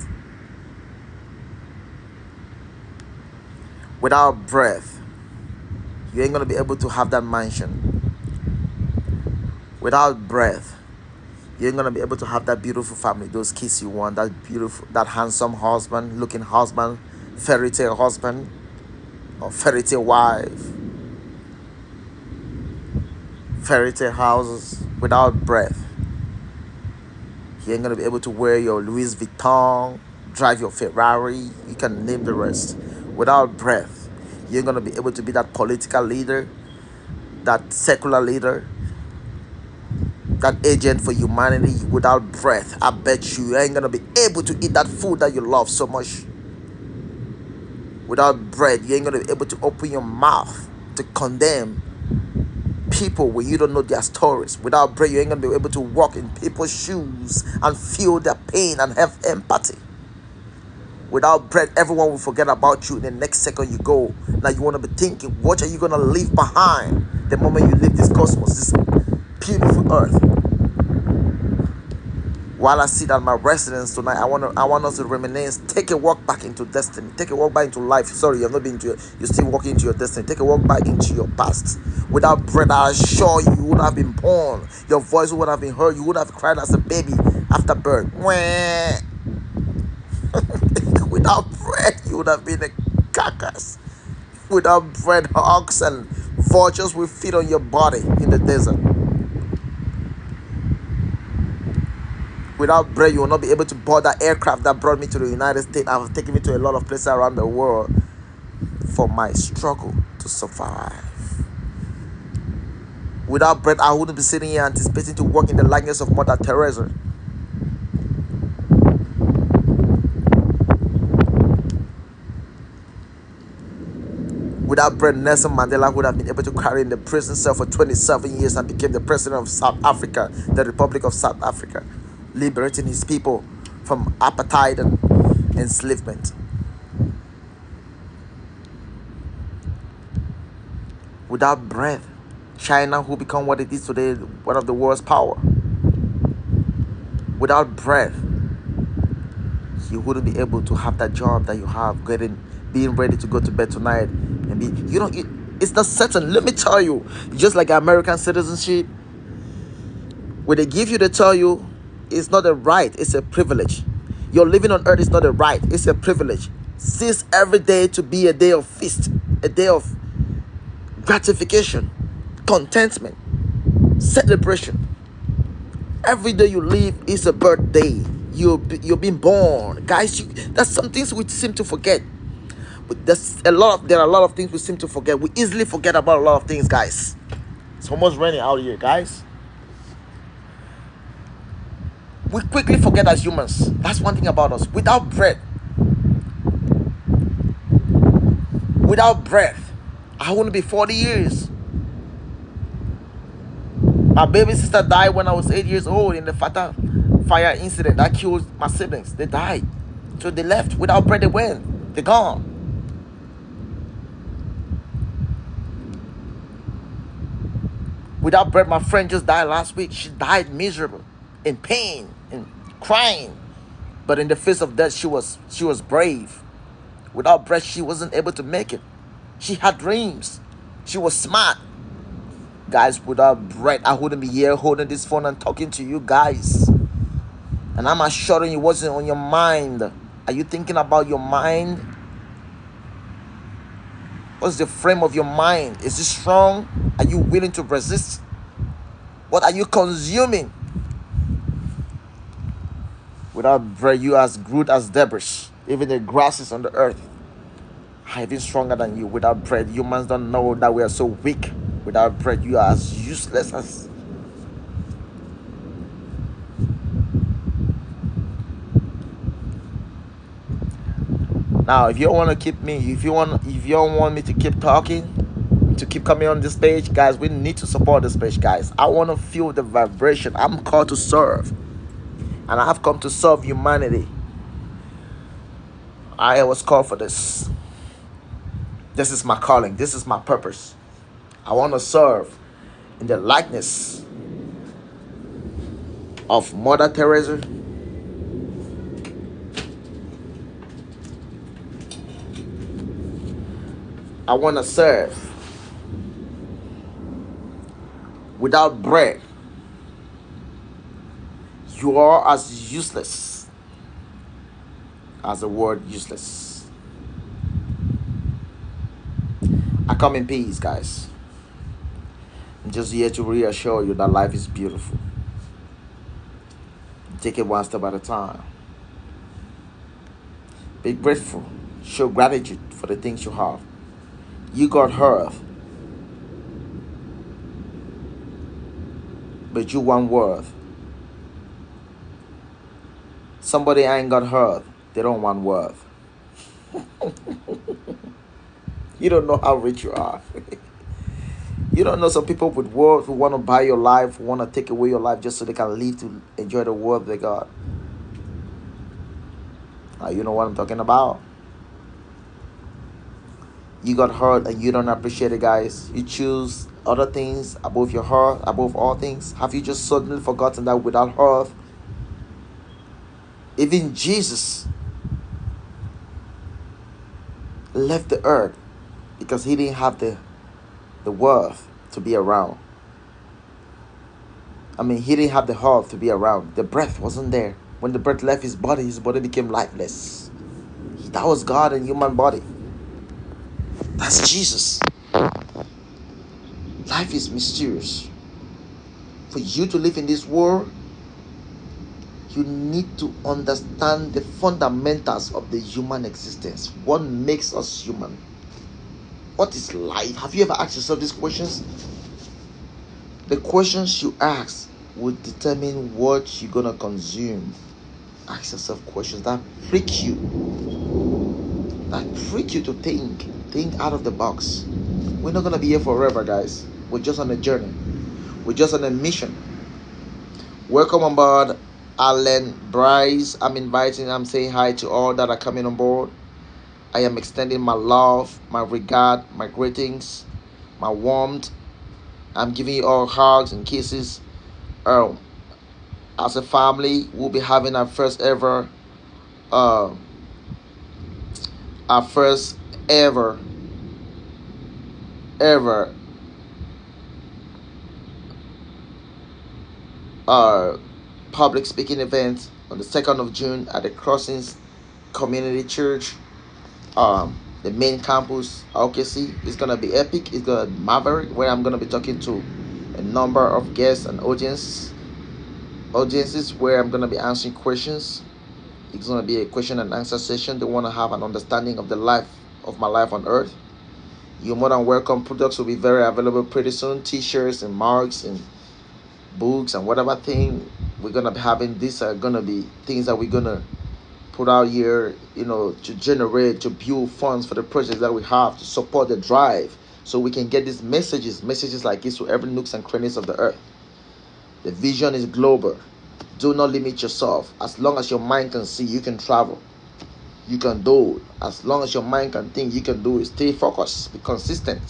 Without breath, you ain't gonna be able to have that mansion. Without breath, you ain't gonna be able to have that beautiful family, those kids you want, that handsome husband, looking husband, fairy tale husband, or fairy tale wife, fairy tale houses. Without breath, you ain't gonna be able to wear your Louis Vuitton, drive your Ferrari. You can name the rest. Without breath, you ain't gonna be able to be that political leader, that secular leader, that agent for humanity. Without breath, I bet you ain't gonna be able to eat that food that you love so much. Without breath, you ain't gonna be able to open your mouth to condemn people when you don't know their stories. Without breath, you ain't gonna be able to walk in people's shoes and feel their pain and have empathy. Without breath, everyone will forget about you in the next second you go. Now you want to be thinking, what are you gonna leave behind the moment you leave this cosmos, this beautiful earth? While I sit at my residence tonight, I want us to reminisce. Take a walk back into destiny. Take a walk back into life. Sorry, you've not been to. You're still walking into your destiny. Take a walk back into your past. Without breath, I assure you, you would have been born. Your voice would have been heard. You would have cried as a baby after birth. Without breath, you would have been a carcass. Without breath, hawks and vultures will feed on your body in the desert. Without bread, you will not be able to board that aircraft that brought me to the United States. Have taken me to a lot of places around the world for my struggle to survive. Without bread, I wouldn't be sitting here anticipating to walk in the likeness of Mother Teresa. Without bread, Nelson Mandela would have been able to carry in the prison cell for 27 years and became the president of South Africa, the Republic of South Africa, liberating his people from apartheid and enslavement. Without bread, China will become what it is today, one of the world's power. Without bread, you wouldn't be able to have that job that you have, being ready to go to bed tonight and be, it's not certain. Let me tell you, just like American citizenship, when they give you, they tell you it's not a right, it's a privilege. Your living on earth is not a right, it's a privilege. Cease every day to be a day of feast, a day of gratification, contentment, celebration. Every day you live is a birthday. You're being born, guys. That's some things we seem to forget. But there are a lot of things we seem to forget. We easily forget about a lot of things, guys. It's almost raining out here, guys. We quickly forget as humans. That's one thing about us. Without bread, without breath, I wouldn't be 40 years. My baby sister died when I was 8 years old in the fatal fire incident that killed my siblings. They died. So they left. Without bread, they went. They're gone. Without bread, my friend just died last week. She died miserable, in pain, and crying. But in the face of death, she was brave. Without bread, she wasn't able to make it. She had dreams. She was smart. Guys, without bread, I wouldn't be here holding this phone and talking to you guys. And I'm assuring you, it wasn't on your mind. Are you thinking about your mind? What's the frame of your mind? Is it strong? Are you willing to resist? What are you consuming? Without bread, you are as good as debris. Even the grasses on the earth are even stronger than you. Without bread, humans don't know that we are so weak. Without bread, you are as useless as... Now, if you don't want to keep me, if you don't want me to keep talking, to keep coming on this page, guys, we need to support this page, guys. I want to feel the vibration. I'm called to serve, and I have come to serve humanity. I was called for this. This is my calling. This is my purpose. I want to serve in the likeness of Mother Teresa. I want to serve. Without bread, you are as useless as the word useless. I come in peace, guys. I'm just here to reassure you that life is beautiful. Take it one step at a time. Be grateful. Show gratitude for the things you have. You got earth, but you want worth. Somebody ain't got earth, they don't want worth. You don't know how rich you are. You don't know some people with worth who want to buy your life, who want to take away your life just so they can live to enjoy the world they got. You know what I'm talking about? You got hurt and you don't appreciate it, guys. You choose other things above your heart, above all things. Have you just suddenly forgotten that without earth, even Jesus left the earth because he didn't have the worth to be around. He didn't have the heart to be around. The breath wasn't there. When the breath left his body became lifeless. That was God in human body. That's Jesus. Life is mysterious. For you to live in this world, you need to understand the fundamentals of the human existence. What makes us human? What is life? Have you ever asked yourself these questions? The questions you ask will determine what you're gonna consume. Ask yourself questions that freak you. That freak you to think. Think out of the box. We're not gonna be here forever, guys. We're just on a journey. We're just on a mission. Welcome on board, Alan Bryce. I'm saying hi to all that are coming on board. I am extending my love, my regard, my greetings, my warmth. I'm giving you all hugs and kisses. As a family, we'll be having our first ever, uh, our first ever, ever, uh, public speaking event on the 2nd of June at the Crossings Community Church. The main campus, OKC, is gonna be epic. It's gonna be Maverick, where I'm gonna be talking to a number of guests and audiences where I'm gonna be answering questions. It's gonna be a question and answer session. They wanna have an understanding of my life on Earth. You're more than welcome. Products will be very available pretty soon. T-shirts and marks and books and whatever thing we're gonna be having. These are gonna be things that we're gonna put out here, to generate, to build funds for the projects that we have, to support the drive, so we can get these messages like this to every nooks and crannies of the earth. The vision is global. Do not limit yourself. As long as your mind can see, you can travel. You can do it. As long as your mind can think, you can do it. Stay focused. Be consistent.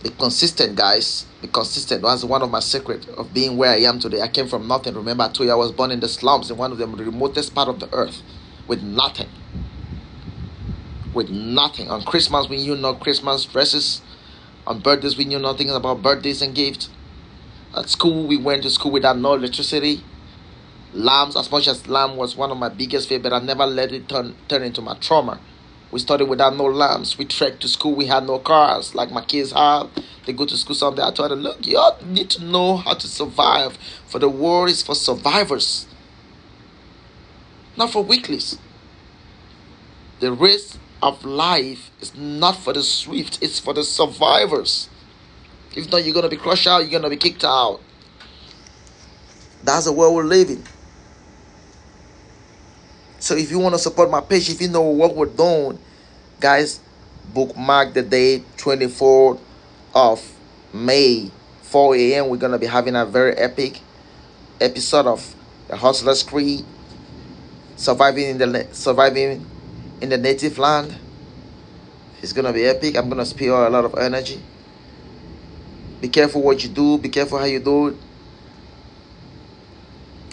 Be consistent, guys. Be consistent. That's one of my secrets of being where I am today. I came from nothing. Remember, I told you I was born in the slums in one of the remotest part of the earth, with nothing. With nothing. On Christmas, we knew no Christmas dresses. On birthdays, we knew nothing about birthdays and gifts. At school, we went to school without no electricity. Lambs, as much as lamb was one of my biggest favorites, I never let it turn into my trauma. We studied without no lamps. We trekked to school. We had no cars like my kids have. They go to school someday. I told them, look, you all need to know how to survive. For the war is for survivors, not for weaklies. The race of life is not for the swift. It's for the survivors. If not, you're going to be crushed out. You're going to be kicked out. That's the world we're living. So if you want to support my page, if you know what we're doing, guys, bookmark the date, 24th of May, 4 a.m. We're going to be having a very epic episode of The Hustler's Creed, surviving in the native land. It's going to be epic. I'm going to spill a lot of energy. Be careful what you do. Be careful how you do it.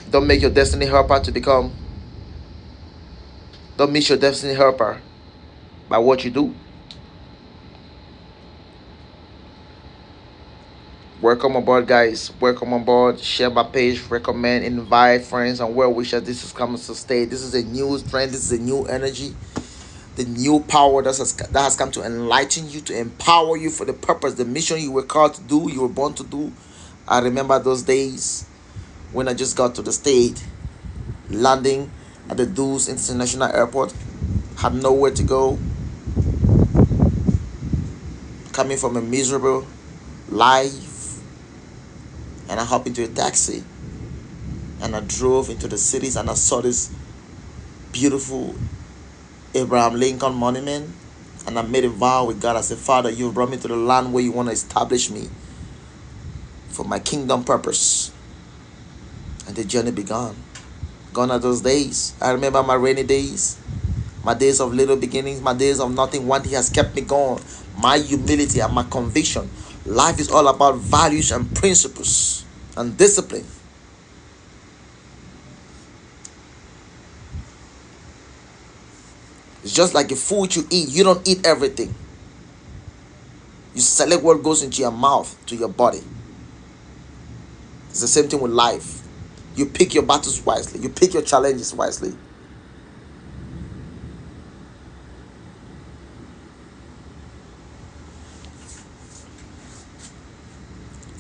Don't make your destiny helper to become. Don't miss your destiny helper by what you do. Welcome aboard, guys. Welcome on board. Share my page. Recommend. Invite friends and well wishers. This is coming to stay. This is a new trend. This is a new energy. The new power that has come to enlighten you, to empower you for the purpose, the mission you were called to do, you were born to do. I remember those days when I just got to the state, landing at the Dulles International Airport, had nowhere to go, coming from a miserable life, and I hopped into a taxi and I drove into the cities and I saw this beautiful Abraham Lincoln monument, and I made a vow with God. I said, Father, you brought me to the land where you want to establish me for my kingdom purpose. And the journey began. Gone are those days. I remember my rainy days, my days of little beginnings, my days of nothing. One thing has kept me going: my humility and my conviction. Life is all about values and principles and discipline. It's just like the food you eat. You don't eat everything. You select what goes into your mouth, to your body. It's the same thing with life. You pick your battles wisely. You pick your challenges wisely.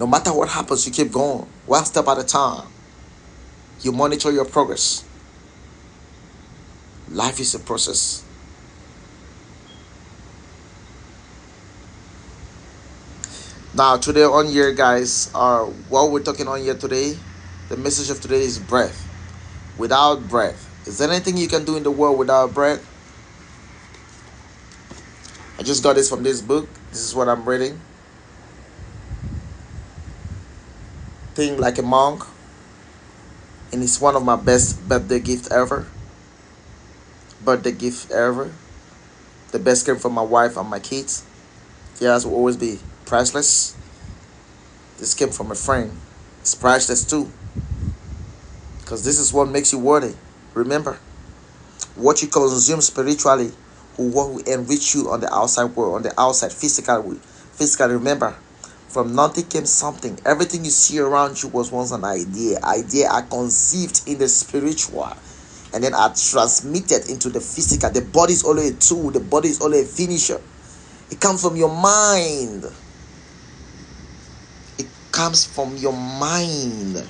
No matter what happens, you keep going, one step at a time. You monitor your progress. Life is a process. Now, today on here, guys, what we're talking on here today, the message of today is breath. Without breath, is there anything you can do in the world without breath? I just got this from this book. This is what I'm reading. Think like a monk, and it's one of my best birthday gift ever. Birthday gift ever. The best came from my wife and my kids. Theirs will always be priceless. This came from a friend. It's priceless too. Because this is what makes you worthy. Remember, what you consume spiritually will enrich you on the outside world, on the outside physically. Physically, remember, from nothing came something. Everything you see around you was once an idea. Idea are conceived in the spiritual and then are transmitted into the physical. The body is only a tool. The body is only a finisher. It comes from your mind. It comes from your mind.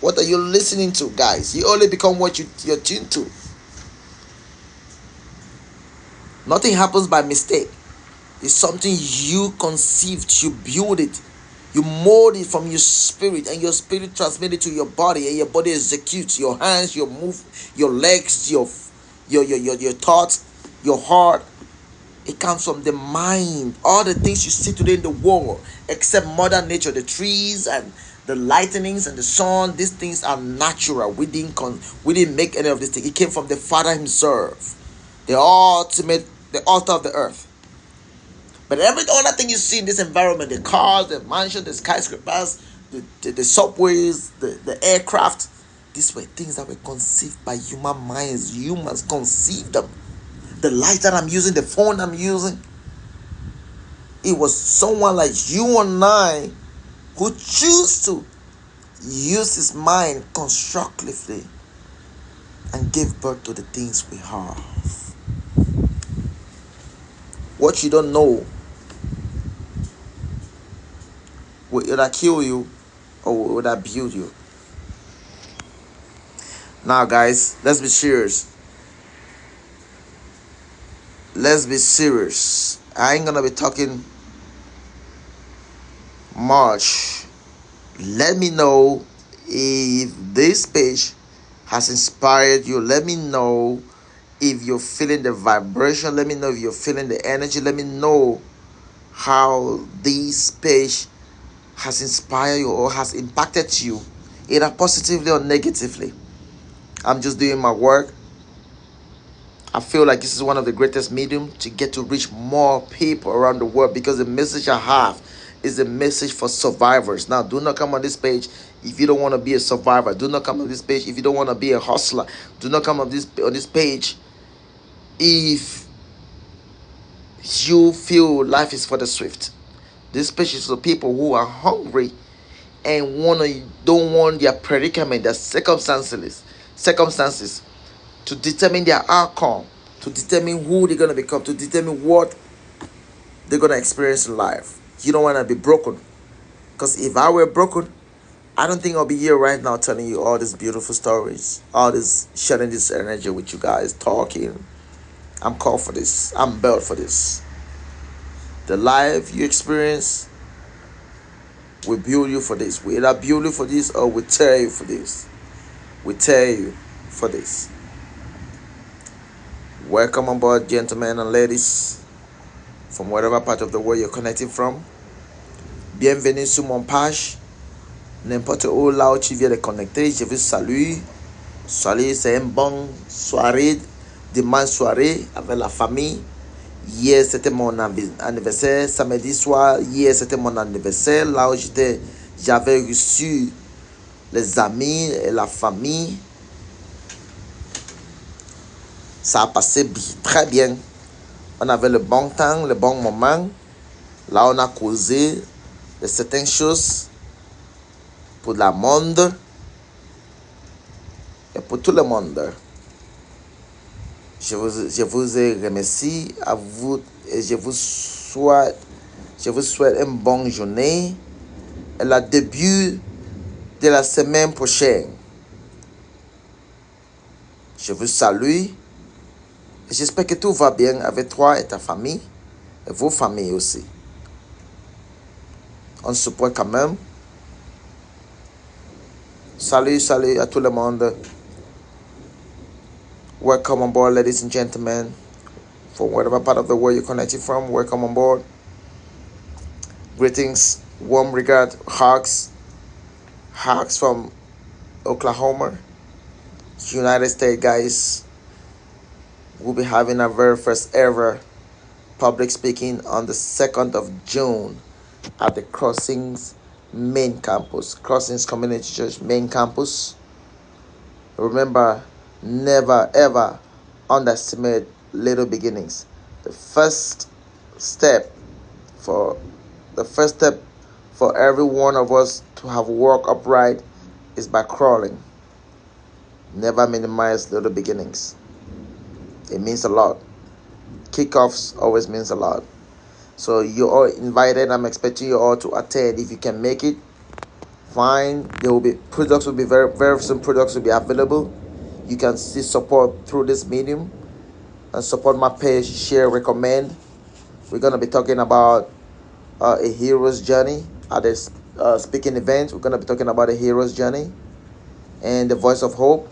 What are you listening to, guys? You only become what you're tuned to. Nothing happens by mistake. It's something you conceived, you build it, you mold it from your spirit, and your spirit transmit it to your body, and your body executes. Your hands, your move, your legs, your thoughts, your heart. It comes from the mind. All the things you see today in the world, except Mother Nature, the trees and the lightnings and the sun, these things are natural. We didn't make any of these things. It came from the Father Himself, the ultimate, the author of the earth. But every other thing you see in this environment, the cars, the mansions, the skyscrapers, the subways, the aircraft, these were things that were conceived by human minds. Humans conceived them. The light that I'm using, the phone I'm using, it was someone like you and I who choose to use his mind constructively and give birth to the things we have. What you don't know will either kill you or will either build you. Now, guys, let's be serious. Let's be serious. I ain't gonna be talking much. Let me know if this page has inspired you. Let me know if you're feeling the vibration. Let me know if you're feeling the energy. Let me know how this page has inspired you or has impacted you, either positively or negatively. I'm just doing my work. I feel like this is one of the greatest medium to get to reach more people around the world, because the message I have is a message for survivors. Now, do not come on this page if you don't want to be a survivor. Do not come on this page if you don't want to be a hustler. Do not come on this page if you feel life is for the swift. This page is for people who are hungry and don't want their predicament, their circumstances to determine their outcome, to determine who they're going to become, to determine what they're going to experience in life. You don't want to be broken. Because if I were broken, I don't think I'll be here right now telling you all these beautiful stories, all this, sharing this energy with you guys, talking. I'm called for this. I'm built for this. The life you experience will build you for this. We either build you for this or we tear you for this. We tear you for this. Welcome on board, gentlemen and ladies, from whatever part of the world you're connecting from. Bienvenue sur mon page. N'importe où là où tu viens de connecter, je vous salue. Salut, c'est une bonne soirée, dimanche soirée avec la famille. Hier, c'était mon anniversaire. Samedi soir, hier, c'était mon anniversaire. Là où j'avais reçu les amis et la famille. Ça a passé très bien. On avait le bon temps, le bon moment. Là, on a causé de certaines choses pour le monde et pour tout le monde. Je vous remercie à vous et je vous souhaite une bonne journée et le début de la semaine prochaine. Je vous salue et j'espère que tout va bien avec toi et ta famille et vos familles aussi. On se supporte quand même. Salut, salut à tout le monde. Welcome on board, ladies and gentlemen. From whatever part of the world you're connected from, welcome on board. Greetings, warm regard, hugs from Oklahoma, United States, guys. We'll be having our very first ever public speaking on the 2nd of June at the Crossings main campus, Crossings Community Church main campus. Remember, never ever underestimate little beginnings. The first step for every one of us to have walked upright is by crawling. Never minimize little beginnings. It means a lot. Kickoffs always means a lot. So you're all invited. I'm expecting you all to attend. If you can make it, fine. There will be products will be very, very soon. Products will be available. You can see support through this medium and support my page, share, recommend. We're gonna be talking about a hero's journey at this speaking event. We're gonna be talking about a hero's journey and the voice of hope,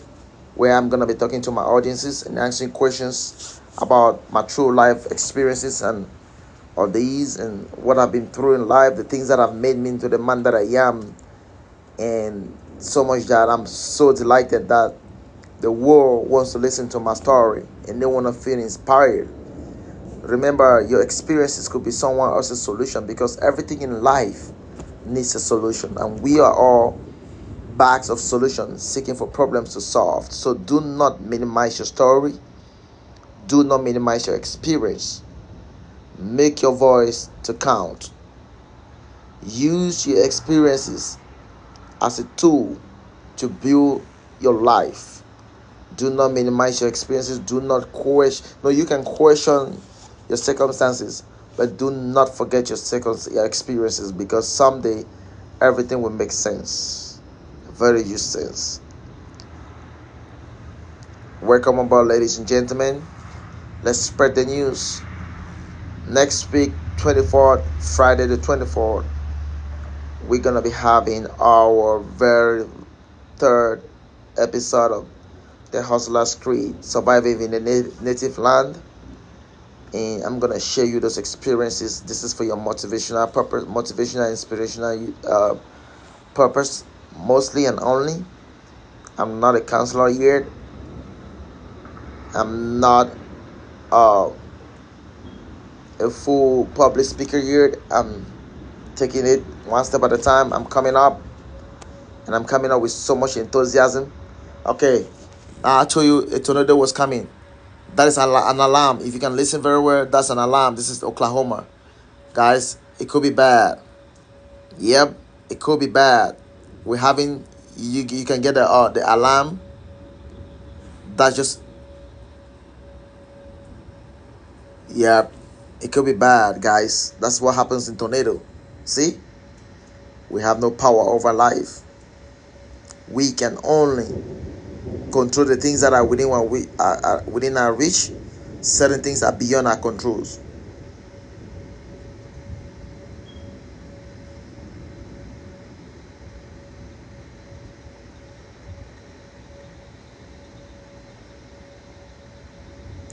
where I'm gonna be talking to my audiences and answering questions about my true life experiences and all these and what I've been through in life, the things that have made me into the man that I am, and so much that I'm so delighted that the world wants to listen to my story and they want to feel inspired. Remember, your experiences could be someone else's solution, because everything in life needs a solution, and we are all bags of solutions seeking for problems to solve. So do not minimize your story. Do not minimize your experience. Make your voice to count. Use your experiences as a tool to build your life. Do not minimize your experiences. Do not question. No, you can question your circumstances, but do not forget your experiences, because someday everything will make sense. Very huge sense. Welcome aboard, ladies and gentlemen. Let's spread the news. Next week, 24th, Friday the 24th, we're gonna be having our very third episode of the Hustler's Creed, surviving in the native land. And I'm gonna share you those experiences. This is for your motivational purpose, motivational, inspirational purpose, mostly and only. I'm not a counselor yet. I'm not a full public speaker yet. I'm taking it one step at a time. I'm coming up, and I'm coming up with so much enthusiasm. Okay, I told you a tornado was coming. That is an alarm. If you can listen very well, that's an alarm. This is Oklahoma. Guys, it could be bad. Yep, it could be bad. We're having, you can get the alarm. That's just, yep, it could be bad, guys. That's what happens in tornado. See? We have no power over life. We can only control the things that are within within our reach. Certain things are beyond our controls.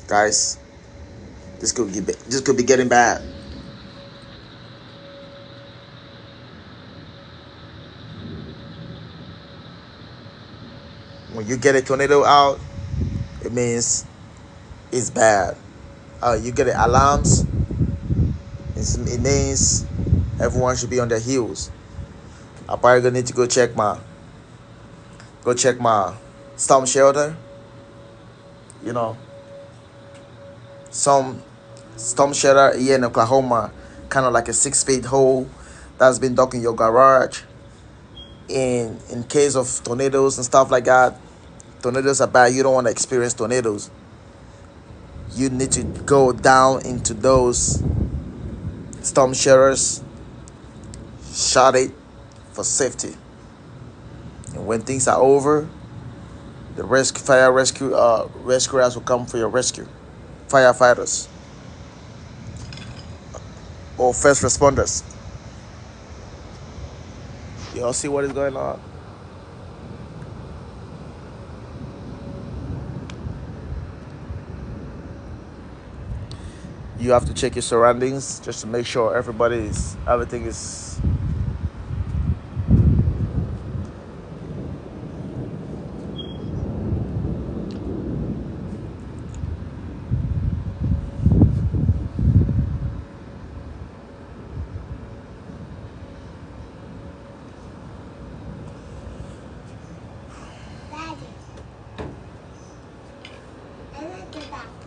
Guys, this could be getting bad. When you get a tornado out, it means it's bad. You get the alarms, it means everyone should be on their heels. I probably gonna need to go check my storm shelter. You know, some storm shelter here in Oklahoma, kind of like a 6 feet hole that's been dug in your garage. In case of tornadoes and stuff like that, tornadoes are bad. You don't want to experience tornadoes. You need to go down into those storm shelters, shut it for safety. And when things are over, The rescuers will come for your rescue. Firefighters or first responders. You all see what is going on? You have to check your surroundings just to make sure everything is.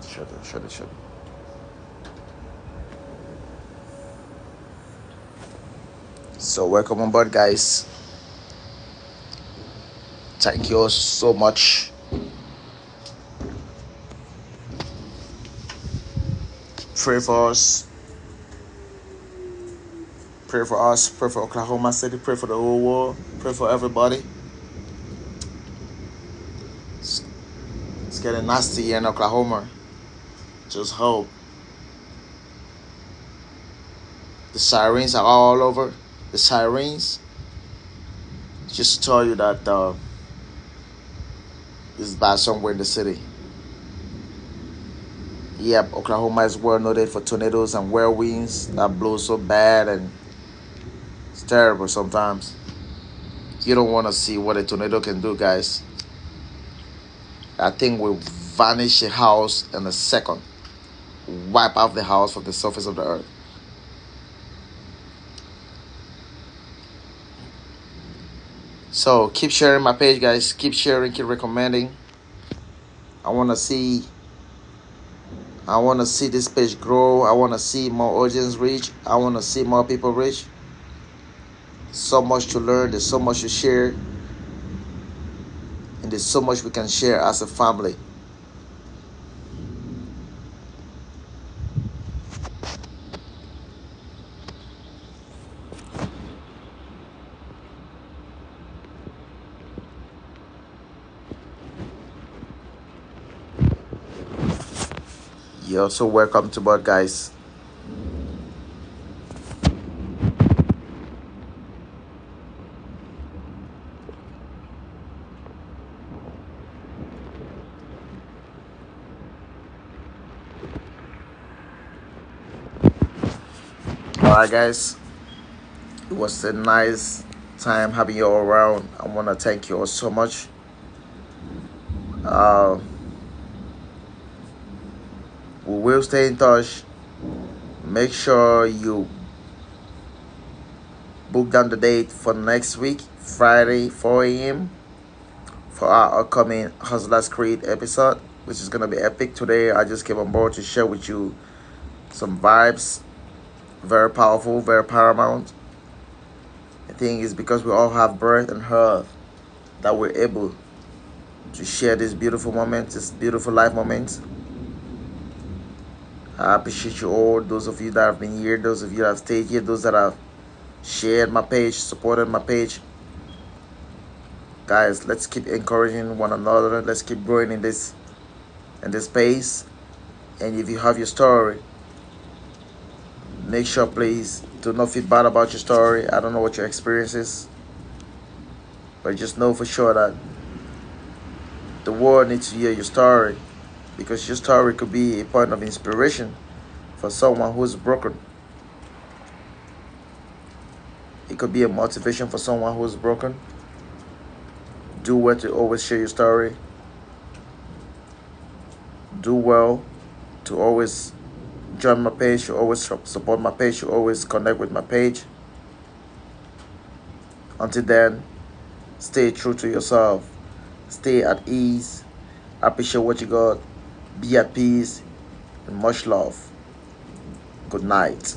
Shut it, shut it, shut it. So welcome on board, guys. Thank you all so much. Pray for us. Pray for us. Pray for Oklahoma City. Pray for the whole world. Pray for everybody. It's getting nasty here in Oklahoma. Just hope. The sirens are all over. The sirens just to tell you that it's bad somewhere in the city. Yep, Oklahoma is well noted for tornadoes and whirlwinds that blow so bad, and it's terrible sometimes. You don't want to see what a tornado can do, guys. That thing will vanish a house in a second, wipe out the house from the surface of the earth. So keep sharing my page, guys. Keep sharing, keep recommending. I want to see this page grow. I want to see more audience reach. I want to see more people reach. So much to learn. There's so much to share. And there's so much we can share as a family. You're so welcome to board, guys. Alright, guys. It was a nice time having you all around. I want to thank you all so much. We will stay in touch. Make sure you book down the date for next week, Friday, 4 a.m. for our upcoming Hustlers Creed episode, which is going to be epic. Today, I just came on board to share with you some vibes. Very powerful, very paramount. The thing is, because we all have breath and health, that we're able to share this beautiful moment, this beautiful life moment. I appreciate you all, those of you that have been here, those of you that have stayed here, those that have shared my page, supported my page. Guys, let's keep encouraging one another. Let's keep growing in this space. And if you have your story, make sure, please, do not feel bad about your story. I don't know what your experience is, but just know for sure that the world needs to hear your story, because your story could be a point of inspiration for someone who's broken. It could be a motivation for someone who's broken. Do well to always share your story. Do well to always join my page, to always support my page, to always connect with my page. Until then, stay true to yourself. Stay at ease. Appreciate what you got. Be at peace. And much love. Good night.